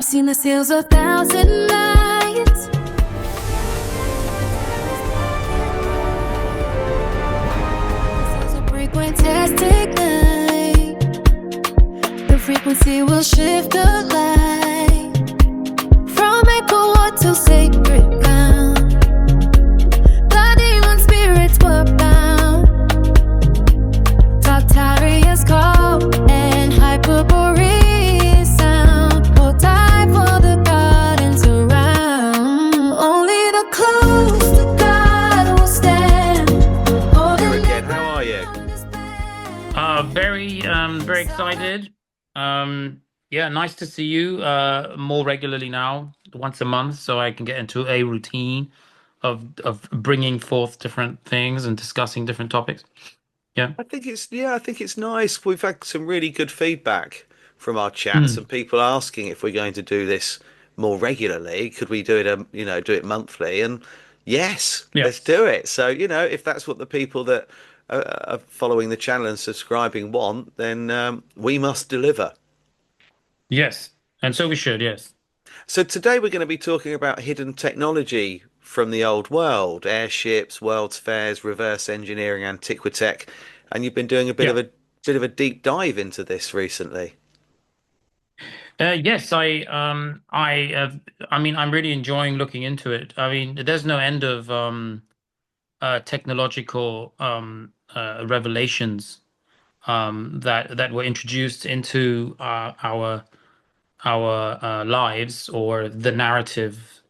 I've seen the sails 1,000 nights. Sails will break when tests ignite. The frequency will shift the light from echo what to sacred ground. The demon spirits were bound. Tartarians call and Hyperborean sound will die for the gardens around. Only the close to God will stand. Here again, how are you? Very excited. Yeah, nice to see you more regularly now, once a month, so I can get into a routine of bringing forth different things and discussing different topics. Yeah. I think it's nice. We've had some really good feedback from our chats Mm. and people asking if we're going to do this more regularly. Could we do it, do it monthly? And yes, Yeah. let's do it. So, if that's what the people that are following the channel and subscribing want, then we must deliver. Yes. And so we should. Yes. So today we're going to be talking about hidden technology from the old world, airships, world's fairs, reverse engineering, antiquitech, and you've been doing a Yeah. bit of a deep dive into this recently. Yes. I mean, I'm really enjoying looking into it. I mean, there's no end of technological revelations that were introduced into our lives or the narrative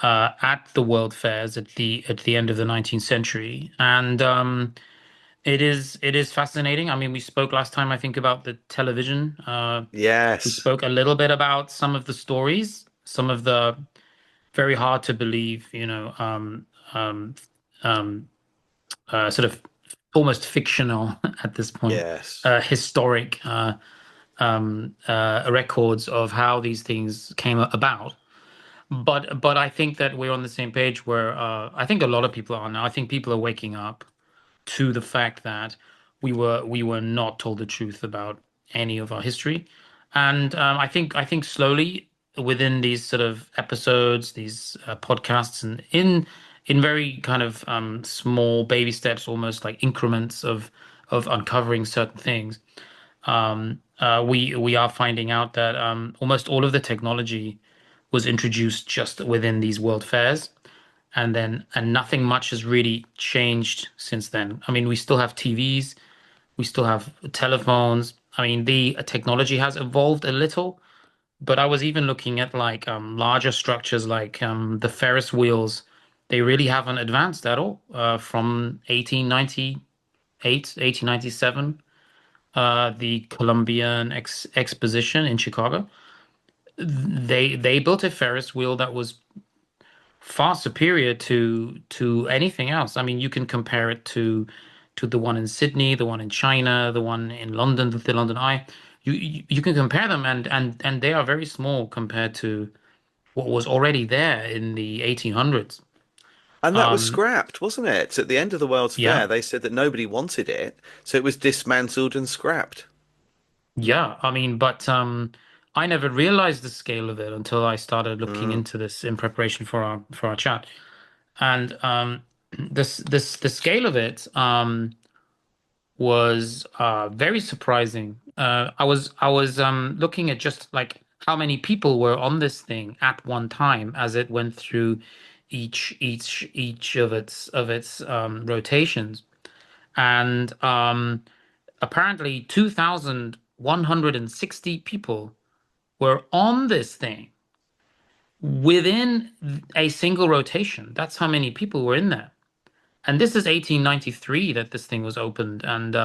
at the world fairs at the end of the 19th century, and it is fascinating. I mean, we spoke last time, I think, about the television. We Yes. spoke a little bit about some of the stories, some of the very hard to believe, um, um, sort of almost fictional at this point, Yes. historic records of how these things came about. But I think that we're on the same page where I think a lot of people are now. I think people are waking up to the fact that we were not told the truth about any of our history, and I think slowly within these sort of episodes, these podcasts, and in very kind of small baby steps, almost like increments of uncovering certain things, we are finding out that almost all of the technology was introduced just within these world fairs, and nothing much has really changed since then. I mean, we still have TVs, we still have telephones. I mean, the technology has evolved a little, but I was even looking at like larger structures like the Ferris wheels. They really haven't advanced at all from 1898, 1897, the Columbian Exposition in Chicago. They built a Ferris wheel that was far superior to anything else. I mean, you can compare it to the one in Sydney, the one in China, the one in London, the London Eye. You can compare them, and they are very small compared to what was already there in the 1800s. And that was Um, scrapped, wasn't it? At the end of the World's yeah, Fair, they said that nobody wanted it, so it was dismantled and scrapped. yeah. I mean, but I never realized the scale of it until I started looking Mm. into this in preparation for our chat. And the scale of it was very surprising. I was looking at just like how many people were on this thing at one time as it went through each of its rotations, and apparently 2,160 people were on this thing within a single rotation. That's how many people were in there. And this is 1893 that this thing was opened, and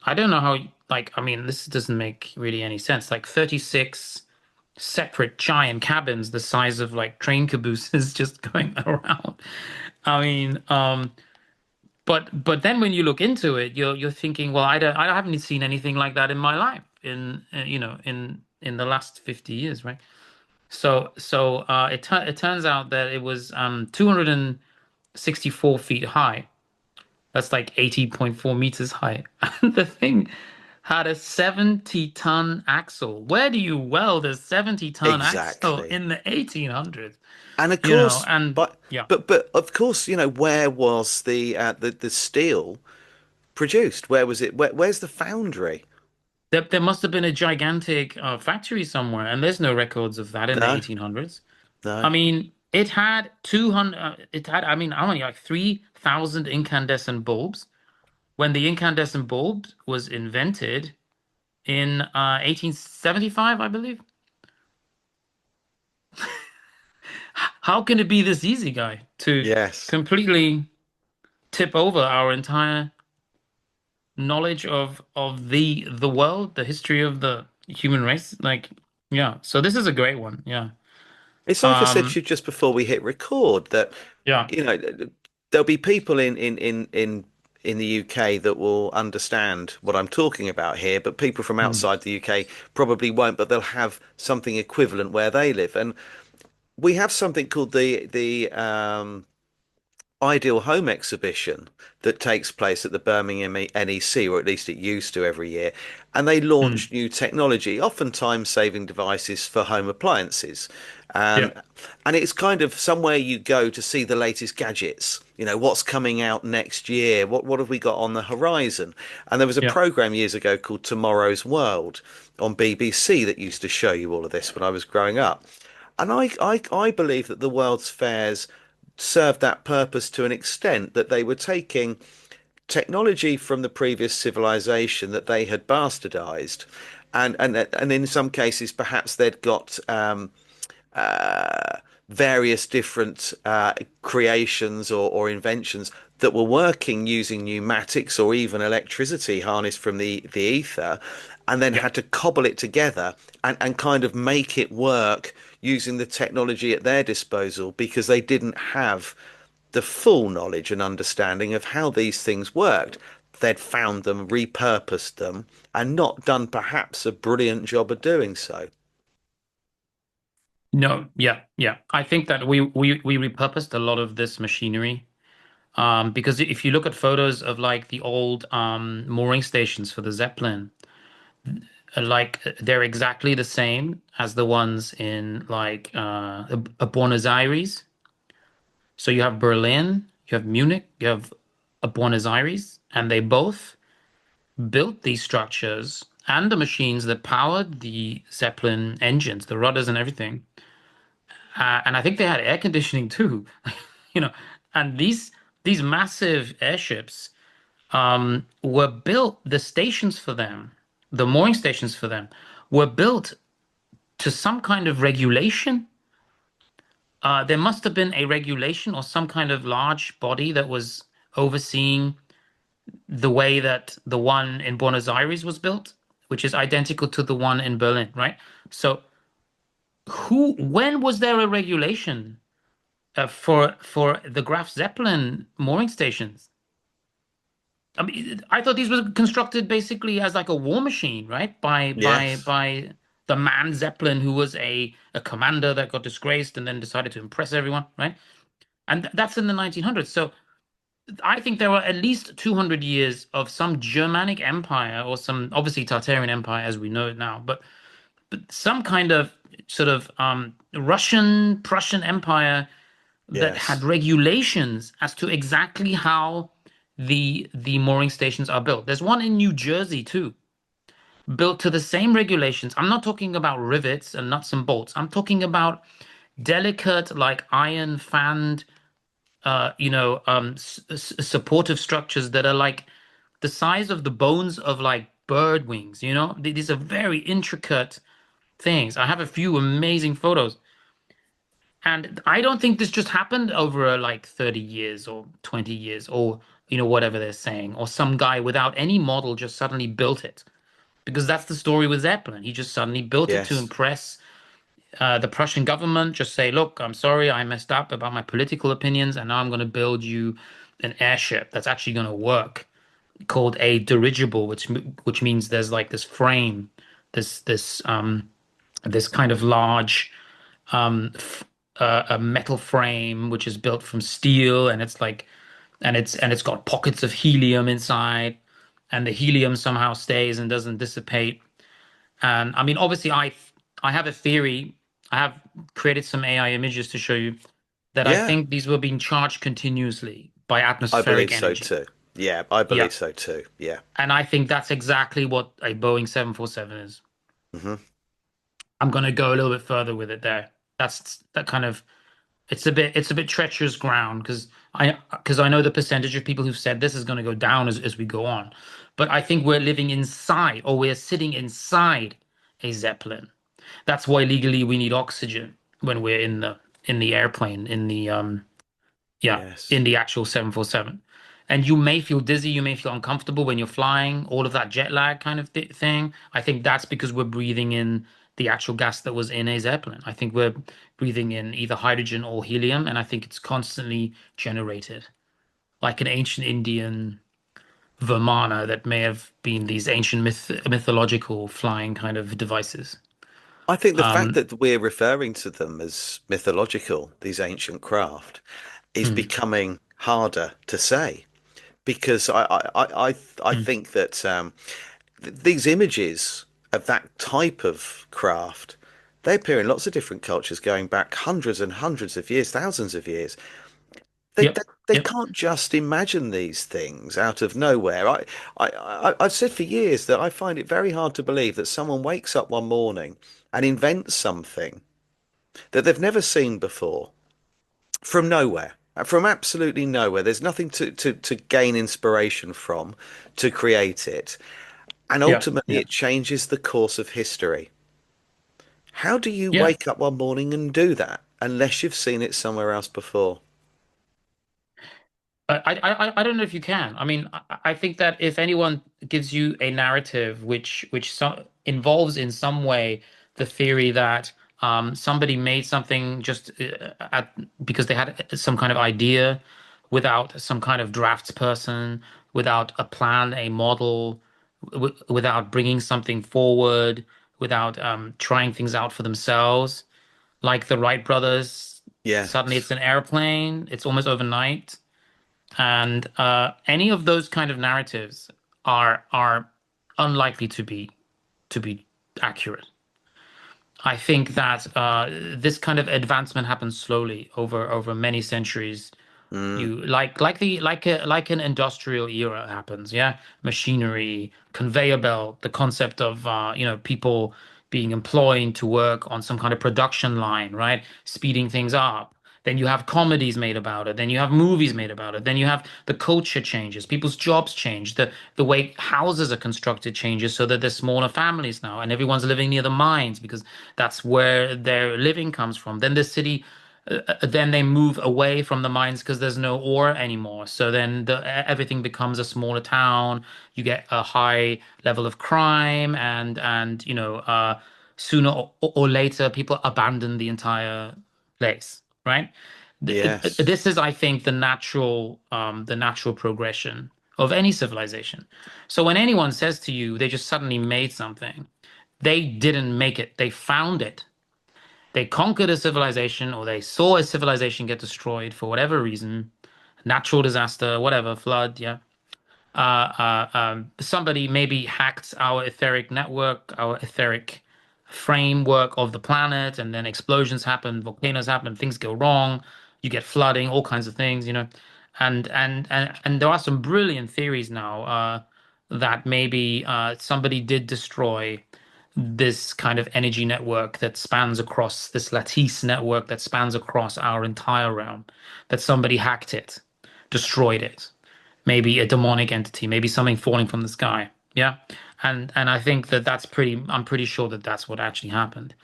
I don't know how, like, I mean, this doesn't make really any sense. Like 36 separate giant cabins the size of like train cabooses just going around. I mean, but then when you look into it, you're thinking, well, I haven't seen anything like that in my life in the last 50 years, right? So it turns out that it was 264 feet high. That's like 80.4 meters high. And the thing had a 70-ton axle. Where do you weld a 70-ton axle Exactly. in the 1800s? And of You know, course, and but yeah, but of course, where was the steel produced? Where was it? Where's the foundry? there must have been a gigantic factory somewhere, and there's no records of that in the No, 1800s. I no. mean, it had 200, it had, I mean, how many, like 3,000 incandescent bulbs. When the incandescent bulb was invented in 1875, I believe. How can it be this easy, guy, to Yes. completely tip over our entire knowledge of the world, the history of the human race? Like, yeah. So this is a great one. Yeah. It's like I said to Um, you just before we hit record that, yeah. you know, there'll be people in the UK that will understand what I'm talking about here, but people from Mm, outside the UK probably won't, but they'll have something equivalent where they live. And we have something called the Ideal Home exhibition that takes place at the Birmingham NEC, or at least it used to every year. And they mm, launch new technology, often time-saving devices for home appliances. yeah. And it's kind of somewhere you go to see the latest gadgets. What's coming out next year? What have we got on the horizon? And there was a Yeah. program years ago called Tomorrow's World on BBC that used to show you all of this when I was growing up. And I believe that the World's Fairs served that purpose to an extent that they were taking technology from the previous civilization that they had bastardized, and in some cases perhaps they'd got uh, various different creations or inventions that were working using pneumatics or even electricity harnessed from the ether, and then Yeah. had to cobble it together and kind of make it work using the technology at their disposal because they didn't have the full knowledge and understanding of how these things worked. They'd found them, repurposed them, and not done perhaps a brilliant job of doing so. No, yeah, yeah. I think that we repurposed a lot of this machinery. Because if you look at photos of like the old mooring stations for the Zeppelin, like they're exactly the same as the ones in like Buenos Aires. So you have Berlin, you have Munich, you have Buenos Aires, and they both built these structures and the machines that powered the Zeppelin engines, the rudders and everything. And I think they had air conditioning too, you know. And these massive airships were built, the stations for them, the mooring stations for them, were built to some kind of regulation. There must have been a regulation or some kind of large body that was overseeing the way that the one in Buenos Aires was built, which is identical to the one in Berlin, right? So when was there a regulation for the Graf Zeppelin mooring stations? I mean, I thought these were constructed basically as like a war machine, right? Yes. By the man Zeppelin, who was a commander that got disgraced and then decided to impress everyone, right? And that's in the 1900s. So I think there were at least 200 years of some Germanic empire or some obviously Tartarian empire as we know it now, but some kind of sort of Russian Prussian empire that had Yes. regulations as to exactly how the mooring stations are built. There's one in New Jersey too, built to the same regulations. I'm not talking about rivets and nuts and bolts. I'm talking about delicate, like iron fanned, supportive structures that are like the size of the bones of like bird wings. These are very intricate things. I have a few amazing photos. And I don't think this just happened over like 30 years or 20 years or, whatever they're saying, or some guy without any model just suddenly built it. Because that's the story with Zeppelin. He just suddenly built it to Yes. impress the Prussian government, just say, look, I'm sorry, I messed up about my political opinions, and now I'm going to build you an airship that's actually going to work, called a dirigible, which means there's like this frame, this kind of large a metal frame which is built from steel, and it's got pockets of helium inside, and the helium somehow stays and doesn't dissipate. And I mean, obviously, I have a theory. I have created some AI images to show you that I Yeah, think these were being charged continuously by I atmospheric believe so energy. too. Yeah, I Yeah. believe so too. Yeah. And I think that's exactly what a Boeing 747 is. Hmm. I'm going to go a little bit further with it there. That's that kind of it's a bit treacherous ground because I know the percentage of people who've said this is going to go down as we go on. But I think we're living inside or we're sitting inside a Zeppelin. That's why legally we need oxygen when we're in the airplane, yeah, in Yes. the actual 747. And you may feel dizzy, you may feel uncomfortable when you're flying, all of that jet lag kind of thing. I think that's because we're breathing in the actual gas that was in a Zeppelin. I think we're breathing in either hydrogen or helium, and I think it's constantly generated, like an ancient Indian Vimana that may have been these ancient mythological flying kind of devices. I think the fact Um, that we're referring to them as mythological, these ancient craft, is mm, becoming harder to say because I mm, think that these images of that type of craft, they appear in lots of different cultures going back hundreds and hundreds of years, thousands of years. They, yep, they yep, can't just imagine these things out of nowhere. I've said for years that I find it very hard to believe that someone wakes up one morning and invents something that they've never seen before from nowhere, from absolutely nowhere. There's nothing to gain inspiration from to create it. And yeah, ultimately, yeah, it changes the course of history. How do you yeah. wake up one morning and do that unless you've seen it somewhere else before? I don't know if you can. I mean, I think that if anyone gives you a narrative involves in some way the theory that somebody made something just because they had some kind of idea without some kind of draftsperson, without a plan, a model, without bringing something forward, without trying things out for themselves, like the Wright brothers, suddenly it's Yes. an airplane, it's almost overnight. And any of those kind of narratives are unlikely to be accurate. I think that this kind of advancement happens slowly over many centuries. Mm, You like an industrial era happens, yeah. Machinery, conveyor belt, the concept of people being employed to work on some kind of production line, right? Speeding things up. Then you have comedies made about it. Then you have movies made about it. Then you have the culture changes. People's jobs change. The way houses are constructed changes so that there's smaller families now, and everyone's living near the mines because that's where their living comes from. Then the city then they move away from the mines because there's no ore anymore. So then everything becomes a smaller town. You get a high level of crime, and sooner or later, people abandon the entire place, right? yes. This is, I think, the natural progression of any civilization. So when anyone says to you they just suddenly made something, they didn't make it. They found it. They conquered a civilization or they saw a civilization get destroyed for whatever reason, natural disaster, whatever, flood, yeah. Somebody maybe hacked our etheric network, our etheric framework of the planet, and then explosions happen, volcanoes happen, things go wrong, you get flooding, all kinds of things. And there are some brilliant theories now that maybe somebody did destroy this kind of energy network that spans across this lattice network that spans across our entire realm, that somebody hacked it, destroyed it, maybe a demonic entity, maybe something falling from the sky. Yeah. And I think that I'm pretty sure that that's what actually happened.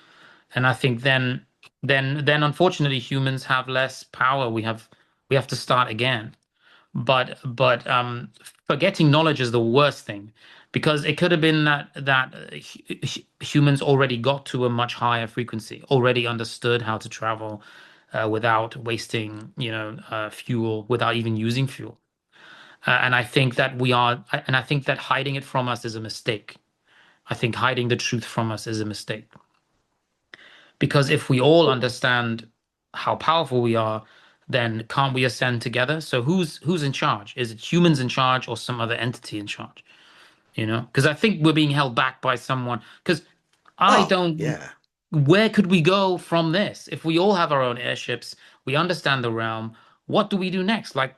And I think then unfortunately humans have less power. We have to start again. But forgetting knowledge is the worst thing because it could have been that humans already got to a much higher frequency, already understood how to travel without wasting, fuel, without even using fuel. And I think that and I think that hiding it from us is a mistake. I think hiding the truth from us is a mistake. Because if we all understand how powerful we are, then can't we ascend together? So who's in charge? Is it humans in charge or some other entity in charge? because I think we're being held back by someone. Because I Oh, don't, yeah. where could we go from this? If we all have our own airships, we understand the realm, what do we do next? Like,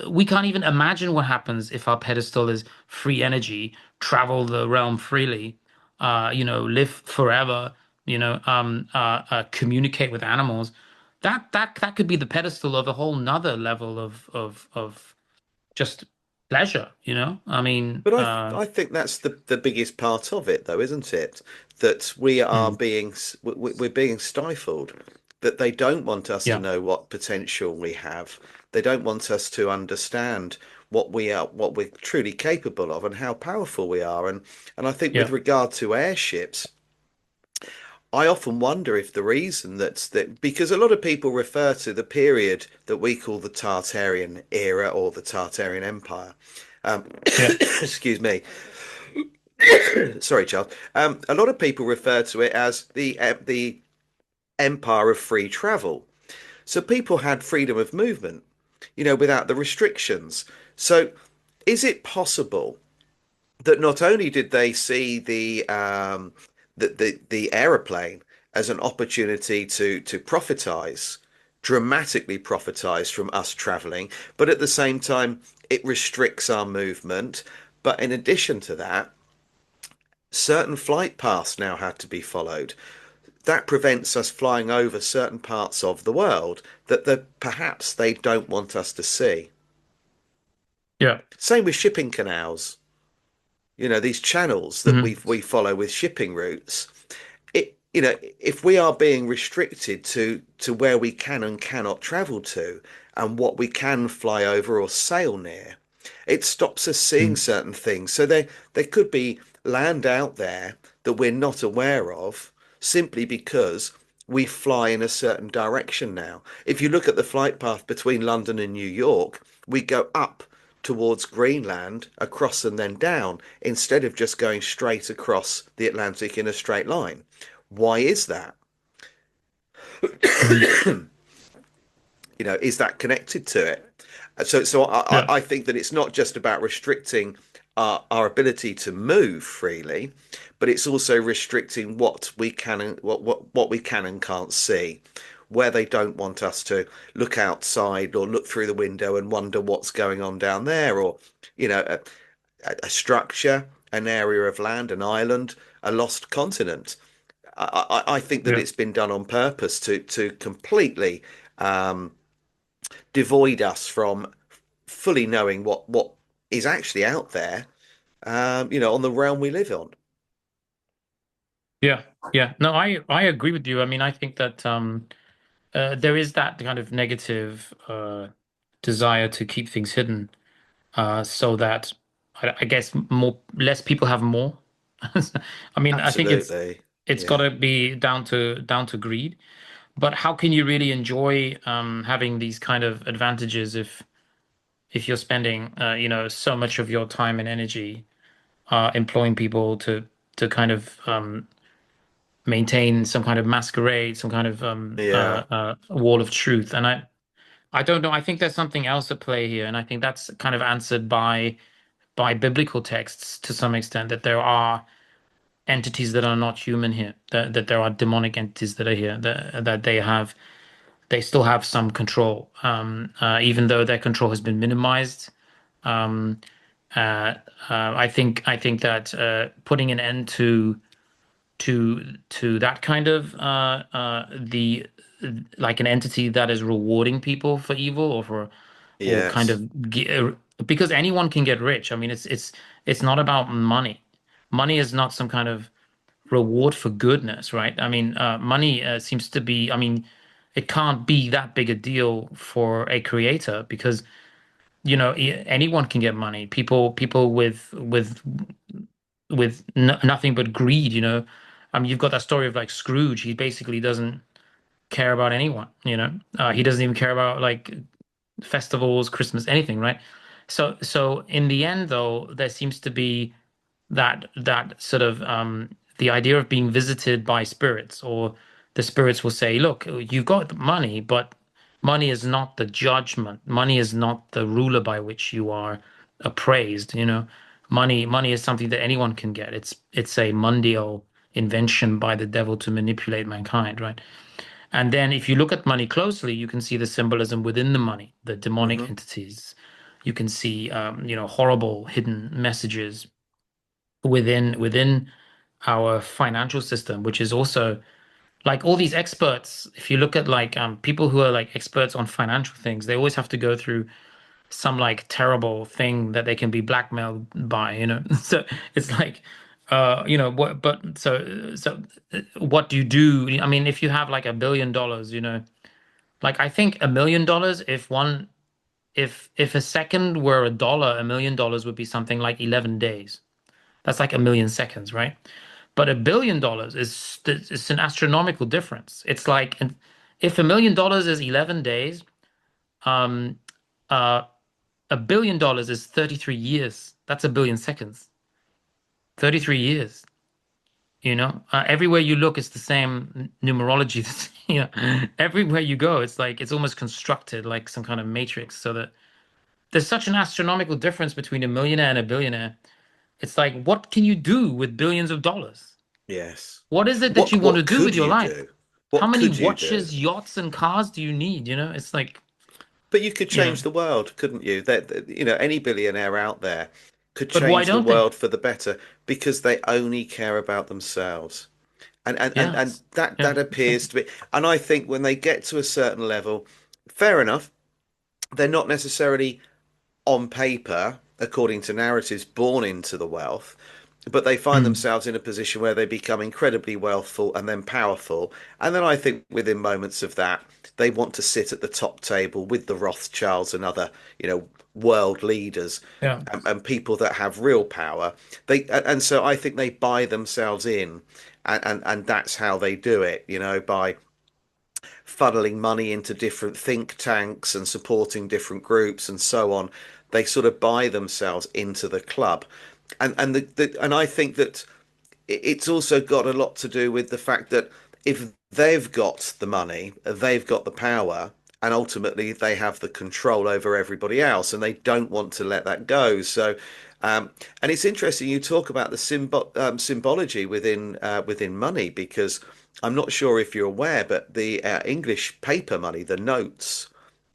we can't even imagine what happens if our pedestal is free energy, travel the realm freely, live forever, communicate with animals. That could be the pedestal of a whole nother level of just pleasure, I mean, But I think that's the biggest part of it, though, isn't it? That we are mm, being we're being stifled. That they don't want us to yeah, know what potential we have. They don't want us to understand what we are, what we're truly capable of, and how powerful we are. And I think with yeah, regard to airships, I often wonder if the reason that because a lot of people refer to the period that we call the Tartarian era or the Tartarian Empire. yeah, Excuse me. Sorry, Charles. A lot of people refer to it as the empire of free travel. So people had freedom of movement, without the restrictions. So is it possible that not only did they see the aeroplane as an opportunity to profitize, dramatically profitize from us traveling, but at the same time it restricts our movement. But in addition to that, certain flight paths now have to be followed. That prevents us flying over certain parts of the world that perhaps they don't want us to see. yeah. Same with shipping canals. These channels that Hmm. we follow with shipping routes. If we are being restricted to where we can and cannot travel to and what we can fly over or sail near, it stops us seeing Mm. certain things. So there could be land out there that we're not aware of simply because we fly in a certain direction now. If you look at the flight path between London and New York, we go up towards Greenland, across and then down, instead of just going straight across the Atlantic in a straight line. Why is that? Mm. Is that connected to it? So Yeah, I think that it's not just about restricting our ability to move freely, but it's also restricting what we can and what we can and can't see, where they don't want us to look outside or look through the window and wonder what's going on down there, or a structure, an area of land, an island, a lost continent. I think that yeah, it's been done on purpose to completely um, devoid us from fully knowing what is actually out there, on the realm we live on. yeah, yeah. No, I agree with you. I mean, I think that there is that kind of negative desire to keep things hidden, so that I guess less people have more. I mean, I think Absolutely. it's got Yeah. to be down to greed. But how can you really enjoy having these kind of advantages if you're spending so much of your time and energy employing people to kind of maintain some kind of masquerade, some kind of Yeah. wall of truth. And I don't know. I think there's something else at play here, and I think that's kind of answered by biblical texts to some extent, that there are entities that are not human here, that there are demonic entities that are here, that they still have some control, even though their control has been minimized. Um, I think that putting an end to that kind of the like an entity that is rewarding people for evil, or kind Yes. of because anyone can get rich. I mean, it's not about money. Money is not some kind of reward for goodness, right? I mean, money seems to be. I mean, it can't be that big a deal for a creator, because anyone can get money. People with nothing but greed. I mean, you've got that story of like Scrooge. He basically doesn't care about anyone. He doesn't even care about like festivals, Christmas, anything, right? So in the end, though, there seems to be that sort of the idea of being visited by spirits, or the spirits will say, "Look, you've got money, but money is not the judgment. Money is not the ruler by which you are appraised. money is something that anyone can get. It's a mundial invention by the devil to manipulate mankind, right? And then if you look at money closely, you can see the symbolism within the money, the demonic Hmm. entities. You can see, horrible hidden messages within our financial system, which is also like all these experts. If you look at like people who are like experts on financial things, they always have to go through some like terrible thing that they can be blackmailed by, you know. So it's like, what? But what do you do? I mean, if you have like $1 billion, like I think $1 million, if a second were a dollar, $1 million would be something like 11 days. That's like 1 million seconds, right? But $1 billion is it's an astronomical difference. It's like if $1 million is 11 days, um, uh, $1 billion is 33 years. That's 1 billion seconds. 33 years. Everywhere you look, it's the same numerology. Everywhere you go, it's like it's almost constructed like some kind of matrix, so that there's such an astronomical difference between a millionaire and a billionaire. It's like, what can you do with billions of dollars? Yes. What is it that What you want to what do with could your you life? do? How What many could you do? watches, yachts, and cars do you need? It's like, But you could you know, change the world, couldn't you? Any billionaire out there could but why change the don't they? world for the better because they only care about themselves. And Yes. that Yeah. appears to be. And I think when they get to a certain level, fair enough, they're not necessarily on paper, according to narratives, born into the wealth, but they find Mm. themselves in a position where they become incredibly wealthful and then powerful. And then I think within moments of that, they want to sit at the top table with the Rothschilds and other, world leaders Yeah. and people that have real power. And so I think they buy themselves in, and that's how they do it, by funneling money into different think tanks and supporting different groups and so on. They sort of buy themselves into the club, and I think that it's also got a lot to do with the fact that if they've got the money, they've got the power, and ultimately they have the control over everybody else, and they don't want to let that go. So, and it's interesting you talk about the symbology within money because I'm not sure if you're aware, but the English paper money, the notes,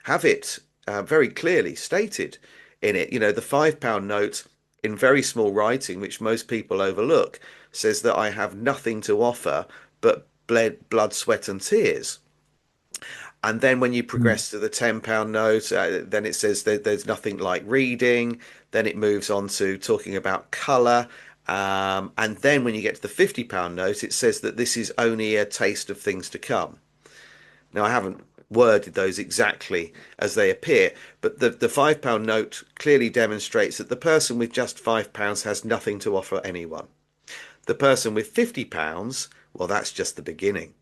have it very clearly stated in it. The £5 note in very small writing, which most people overlook, says that I have nothing to offer but blood, sweat, and tears. And then when you Mm. progress to the £10 note, then it says that there's nothing like reading. Then it moves on to talking about colour. And then when you get to the £50 note, it says that this is only a taste of things to come. Now, I haven't worded those exactly as they appear, but the £5 note clearly demonstrates that the person with just £5 has nothing to offer anyone. The person with £50, well, that's just the beginning.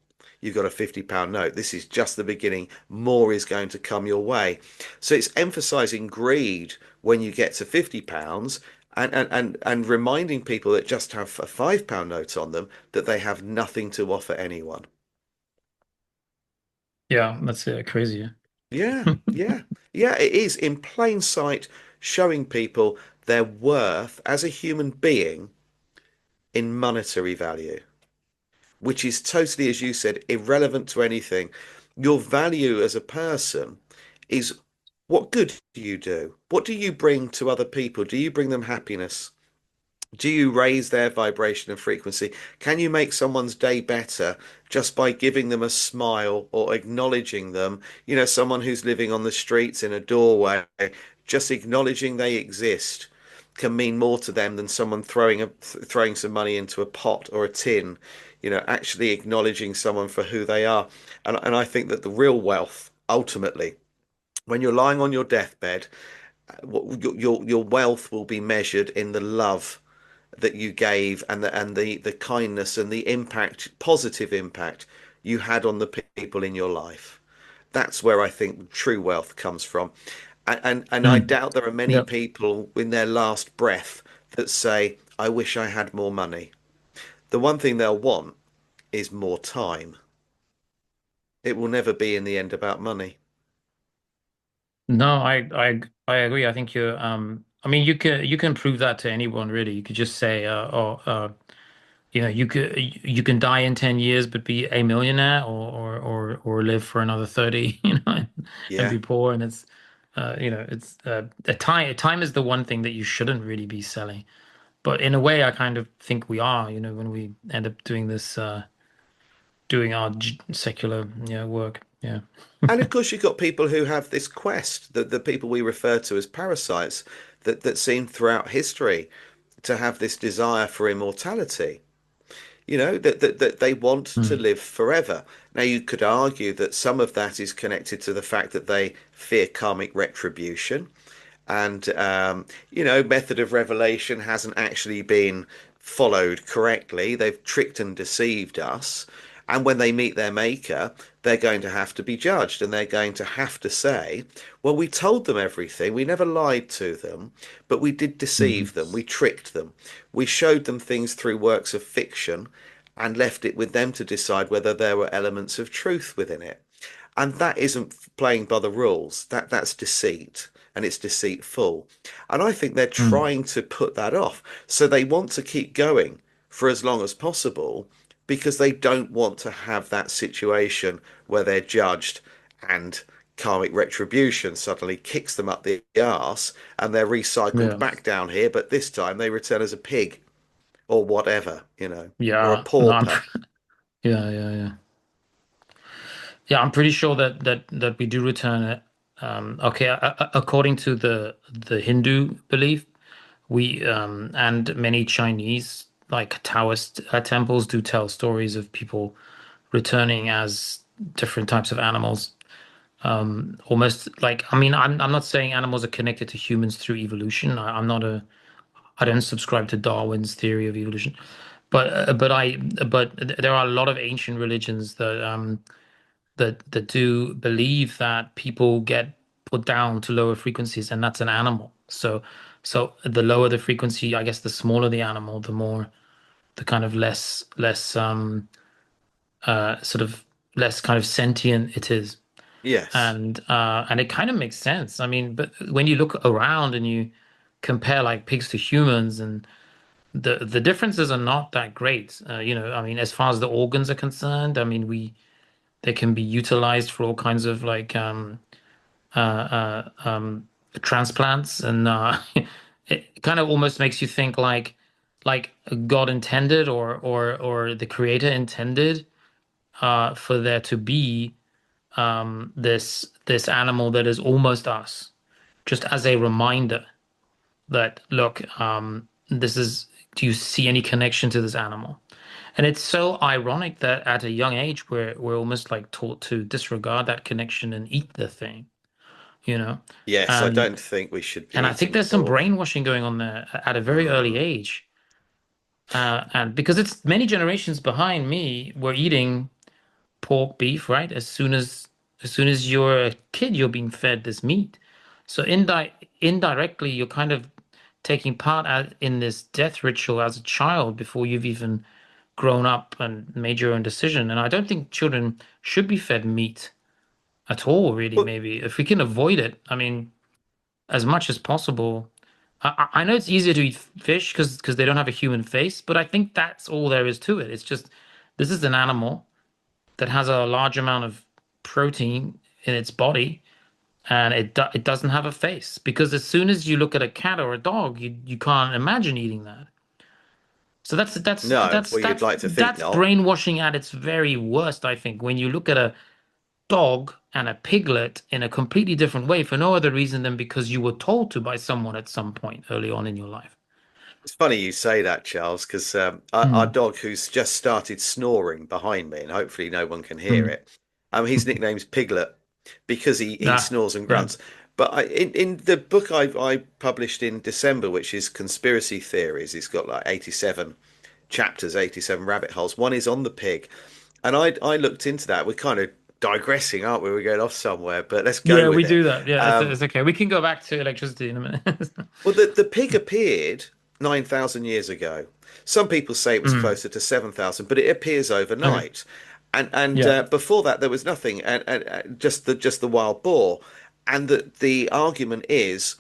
You've got a £50 note. This is just the beginning. More is going to come your way. So it's emphasizing greed when you get to £50 and reminding people that just have a £5 note on them that they have nothing to offer anyone. Yeah, that's crazy. Yeah, yeah, yeah, it is in plain sight showing people their worth as a human being in monetary value, which is totally, as you said, irrelevant to anything. Your value as a person is what good do you do? What do you bring to other people? Do you bring them happiness? Do you raise their vibration and frequency? Can you make someone's day better just by giving them a smile or acknowledging them? Someone who's living on the streets in a doorway, just acknowledging they exist can mean more to them than someone throwing some money into a pot or a tin. Actually acknowledging someone for who they are. And I think that the real wealth, ultimately, when you're lying on your deathbed, your wealth will be measured in the love that you gave and the kindness and the impact, positive impact you had on the people in your life. That's where I think true wealth comes from. And I Mm. doubt there are many Yep. people in their last breath that say, I wish I had more money. The one thing they'll want is more time. It will never be in the end about money. No, I agree. I think you're I mean, you can prove that to anyone, really. You could just say, you can die in 10 years but be a millionaire, or live for another 30, and Yeah. be poor. And it's, it's a time is the one thing that you shouldn't really be selling. But in a way, I kind of think we are, when we end up doing this, doing our secular, work. Yeah. And of course, you've got people who have this quest, the people we refer to as parasites, that seem throughout history to have this desire for immortality. That they want to Mm. live forever. Now, you could argue that some of that is connected to the fact that they fear karmic retribution, and method of revelation hasn't actually been followed correctly. They've tricked and deceived us, and when they meet their maker, they're going to have to be judged, and they're going to have to say, well, we told them everything, we never lied to them, but we did Mhm. deceive them, we tricked them, we showed them things through works of fiction and left it with them to decide whether there were elements of truth within it. And that isn't playing by the rules. That's deceit, and it's deceitful. And I think they're Mm. trying to put that off. So they want to keep going for as long as possible because they don't want to have that situation where they're judged and karmic retribution suddenly kicks them up the arse and they're recycled Yeah. back down here, but this time they return as a pig or whatever, or a Yeah. No, pauper. yeah, yeah, yeah. Yeah, I'm pretty sure that we do return it. Okay, according to the Hindu belief, we and many Chinese like Taoist temples do tell stories of people returning as different types of animals. Almost like, I mean, I'm not saying animals are connected to humans through evolution. I don't subscribe to Darwin's theory of evolution, but there are a lot of ancient religions that do believe that people get put down to lower frequencies, and that's an animal. So the lower the frequency, I guess the smaller the animal, the more the kind of less sort of less kind of sentient it is. Yes. And it kind of makes sense. I mean, but when you look around and you compare like pigs to humans, and the differences are not that great. I mean, as far as the organs are concerned, I mean, they can be utilized for all kinds of like uh, transplants, and it kind of almost makes you think like God intended, or the creator intended for there to be this animal that is almost us, just as a reminder that look, this is, do you see any connection to this animal? And it's so ironic that at a young age we're almost like taught to disregard that connection and eat the thing, you know? Yes, I And don't think we should be and I think eating there's some pork. brainwashing going on there at a very early Mm. age. And because it's many generations behind me were eating pork, beef, right? As soon as you're a kid, you're being fed this meat. So indirectly, you're kind of taking part in this death ritual as a child before you've even grown up and made your own decision. And I don't think children should be fed meat at all, really, Well, maybe. If we can avoid it, I mean, as much as possible. I know it's easier to eat fish because they don't have a human face, but I think that's all there is to it. It's just this is an animal that has a large amount of protein in its body, and it doesn't have a face. Because as soon as you look at a cat or a dog, you can't imagine eating that. So no, well, you'd like to think that's not. brainwashing at its very worst, I think, when you look at a dog and a piglet in a completely different way for no other reason than because you were told to by someone at some point early on in your life. It's funny you say that, Charles, because our Mm, dog, who's just started snoring behind me, and hopefully no one can hear mm. it, his nickname's Piglet because he Ah, snores and yeah. grunts. But in the book I published in December, which is conspiracy theories, it's got like 87 chapters, 87 rabbit holes. One is on the pig, and I looked into that. We're kind of digressing, aren't we? We're going off somewhere, but let's go Yeah, we with it. do that. Yeah, Um, it's okay. We can go back to electricity in a minute. Well, the pig appeared 9,000 years ago. Some people say it was Mm, closer to 7,000, but it appears okay. overnight. And Yeah. before that, there was nothing, and just the wild boar. And the argument is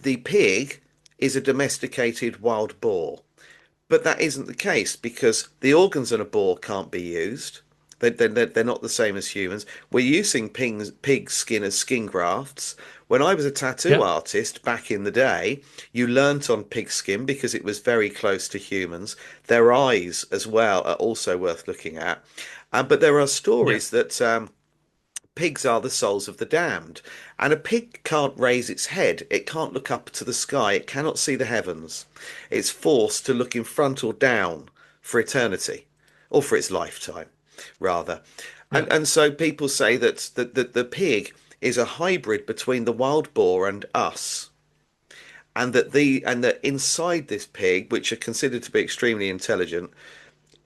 the pig is a domesticated wild boar. But that isn't the case because the organs in a boar can't be used. They're not the same as humans. We're using pig skin as skin grafts. When I was a tattoo Yeah. artist back in the day, you learnt on pig skin because it was very close to humans. Their eyes as well are also worth looking at. But there are Yeah. stories that pigs are the souls of the damned, and a pig can't raise its head, it can't look up to the sky, it cannot see the heavens. It's forced to look in front or down for eternity, or for its lifetime, rather. Yeah. And so people say that the pig is a hybrid between the wild boar and us, and that inside this pig, which are considered to be extremely intelligent,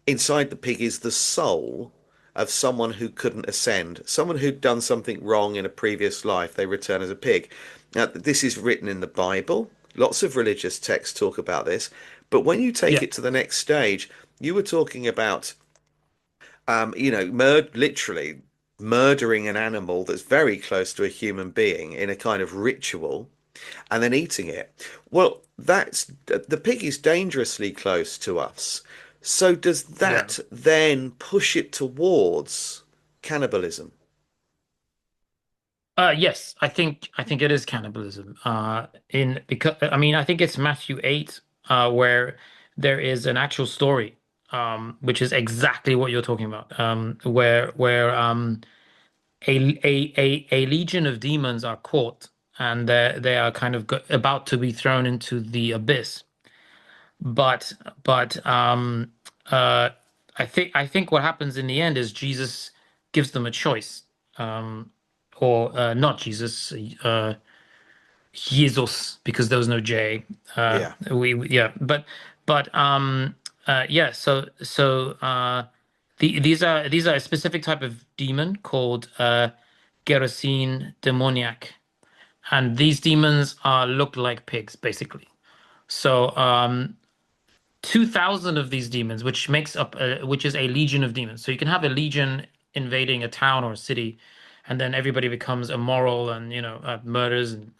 inside the pig is the soul of someone who couldn't ascend, someone who'd done something wrong in a previous life. They return as a pig. Now, this is written in the Bible. Lots of religious texts talk about this. But when you take Yeah. it to the next stage, you were talking about, literally murdering an animal that's very close to a human being in a kind of ritual and then eating it. Well, that's the pig is dangerously close to us. So does Yeah. that then push it towards cannibalism? Yes, I think it is cannibalism. In because I mean I think it's Matthew 8, where there is an actual story, which is exactly what you're talking about. Where a legion of demons are caught, and they are kind of about to be thrown into the abyss. But but uh, I think what happens in the end is Jesus gives them a choice. Or not Jesus, Jesus, because there was no J. Yeah, Yeah, but yeah. These are a specific type of demon called Gerasene demoniac, and these demons are look like pigs basically. So 2,000 of these demons, which is a legion of demons. So you can have a legion invading a town or a city, and then everybody becomes immoral and murders, and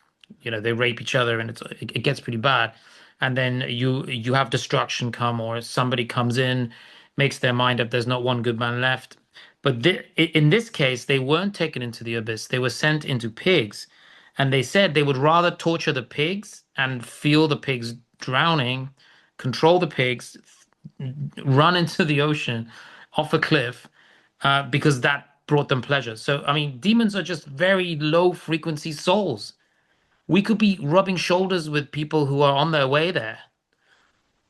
they rape each other, and it gets pretty bad. And then you have destruction come, or somebody comes in, makes their mind up. There's not one good man left. But in this case, they weren't taken into the abyss. They were sent into pigs, and they said they would rather torture the pigs and feel the pigs drowning, control the pigs, run into the ocean off a cliff, because that brought them pleasure. So, I mean, demons are just very low frequency souls. We could be rubbing shoulders with people who are on their way there,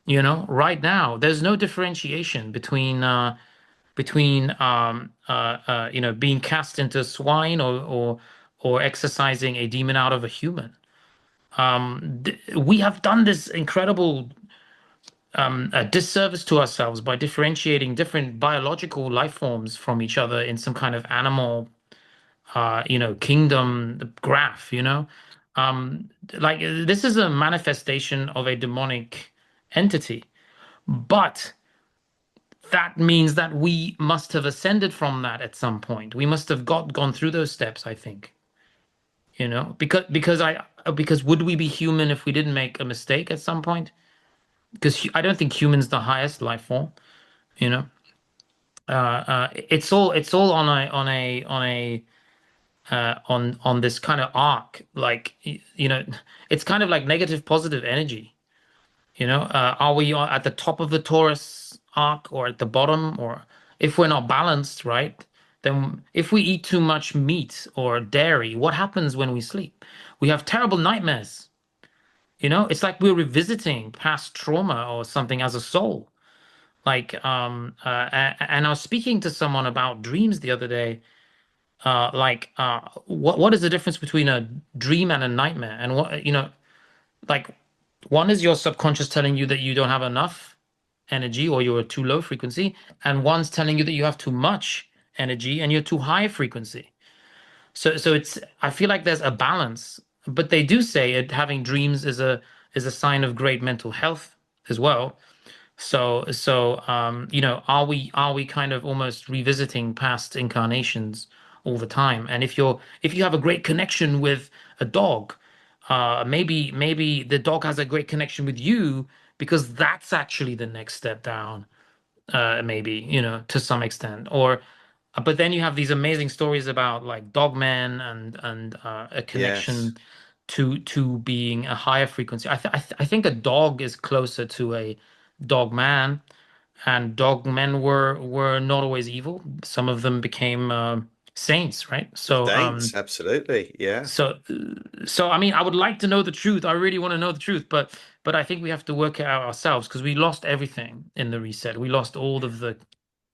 right now. There's no differentiation between being cast into swine or exercising a demon out of a human. We have done this incredible a disservice to ourselves by differentiating different biological life forms from each other in some kind of animal, kingdom graph, like this is a manifestation of a demonic entity, but that means that we must have ascended from that at some point. We must have gone through those steps, I think, because would we be human if we didn't make a mistake at some point? Because I don't think humans the highest life form, you know. It's all on this kind of arc, like it's kind of like negative positive energy. Are we at the top of the Taurus arc or at the bottom? Or if we're not balanced, right? Then if we eat too much meat or dairy, what happens when we sleep? We have terrible nightmares. It's like we're revisiting past trauma or something as a soul. Like, and I was speaking to someone about dreams the other day. What is the difference between a dream and a nightmare? And like, one is your subconscious telling you that you don't have enough energy or you're too low frequency, and one's telling you that you have too much energy and you're too high frequency. So I feel like there's a balance, but they do say having dreams is a sign of great mental health as well. So are we kind of almost revisiting past incarnations all the time? And if you have a great connection with a dog, Maybe the dog has a great connection with you because that's actually the next step down, maybe, to some extent. Or but then you have these amazing stories about like dogmen and a Yes. connection to being a higher frequency. I think a dog is closer to a dog man, and dog men were not always evil. Some of them became saints, right? Saints, absolutely. Yeah. So I mean, I would like to know the truth. I really want to know the truth, but I think we have to work it out ourselves because we lost everything in the reset. We lost all of the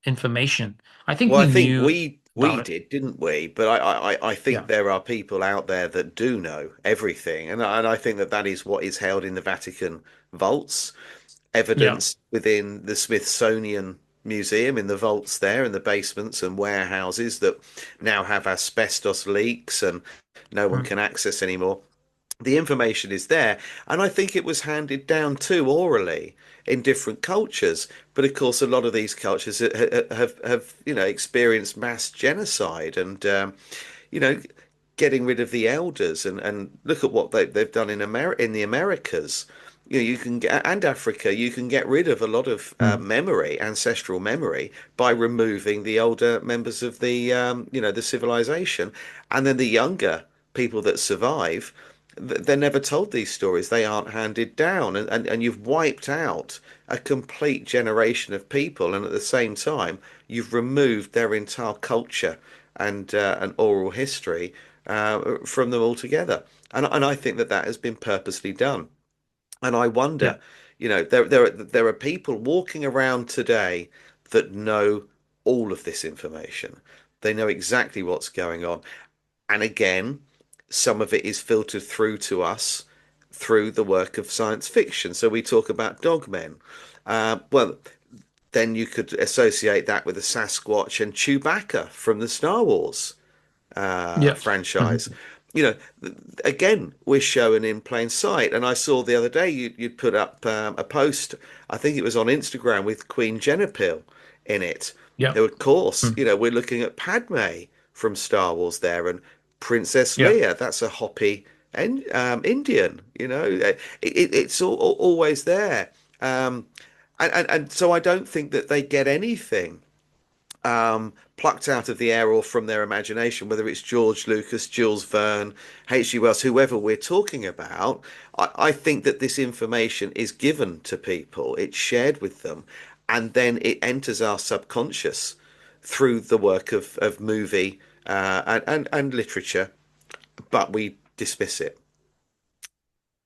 information. I think Well, I we think knew we about it. did, didn't we? But I think Yeah. there are people out there that do know everything, and I think that that is what is held in the Vatican vaults, Yeah. evidence within the Smithsonian Museum in the vaults there in the basements and warehouses that now have asbestos leaks and no one Mm, can access anymore. The information is there, and I think it was handed down too orally in different cultures. But of course, a lot of these cultures have experienced mass genocide and you know getting rid of the elders and look at what they've done in the Americas. You can get and Africa. You can get rid of a lot of mm. memory, ancestral memory, by removing the older members of the the civilization, and then the younger people that survive, they're never told these stories. They aren't handed down, and you've wiped out a complete generation of people, and at the same time, you've removed their entire culture and oral history from them altogether. And I think that that has been purposely done. And I Yeah. wonder, there are people walking around today that know all of this information. They know exactly what's going on. And again, some of it is filtered through to us through the work of science fiction. So we talk about dogmen. Well, then you could associate that with the Sasquatch and Chewbacca from the Star Wars Yeah. franchise. Mhm. You know, again, we're shown in plain sight. And I saw the other day you'd put up a post, I think it was on Instagram, with Queen Jennifer in it. Yeah. Of course, Mm. we're looking at Padme from Star Wars there and Princess Yeah. Leia. That's a Hopi and Indian. It's always there. Um, and so I don't think that they get anything plucked out of the air or from their imagination, whether it's George Lucas, Jules Verne, H.G. Wells, whoever we're talking about. I think that this information is given to people, it's shared with them, and then it enters our subconscious through the work of movie and literature, but we dismiss it.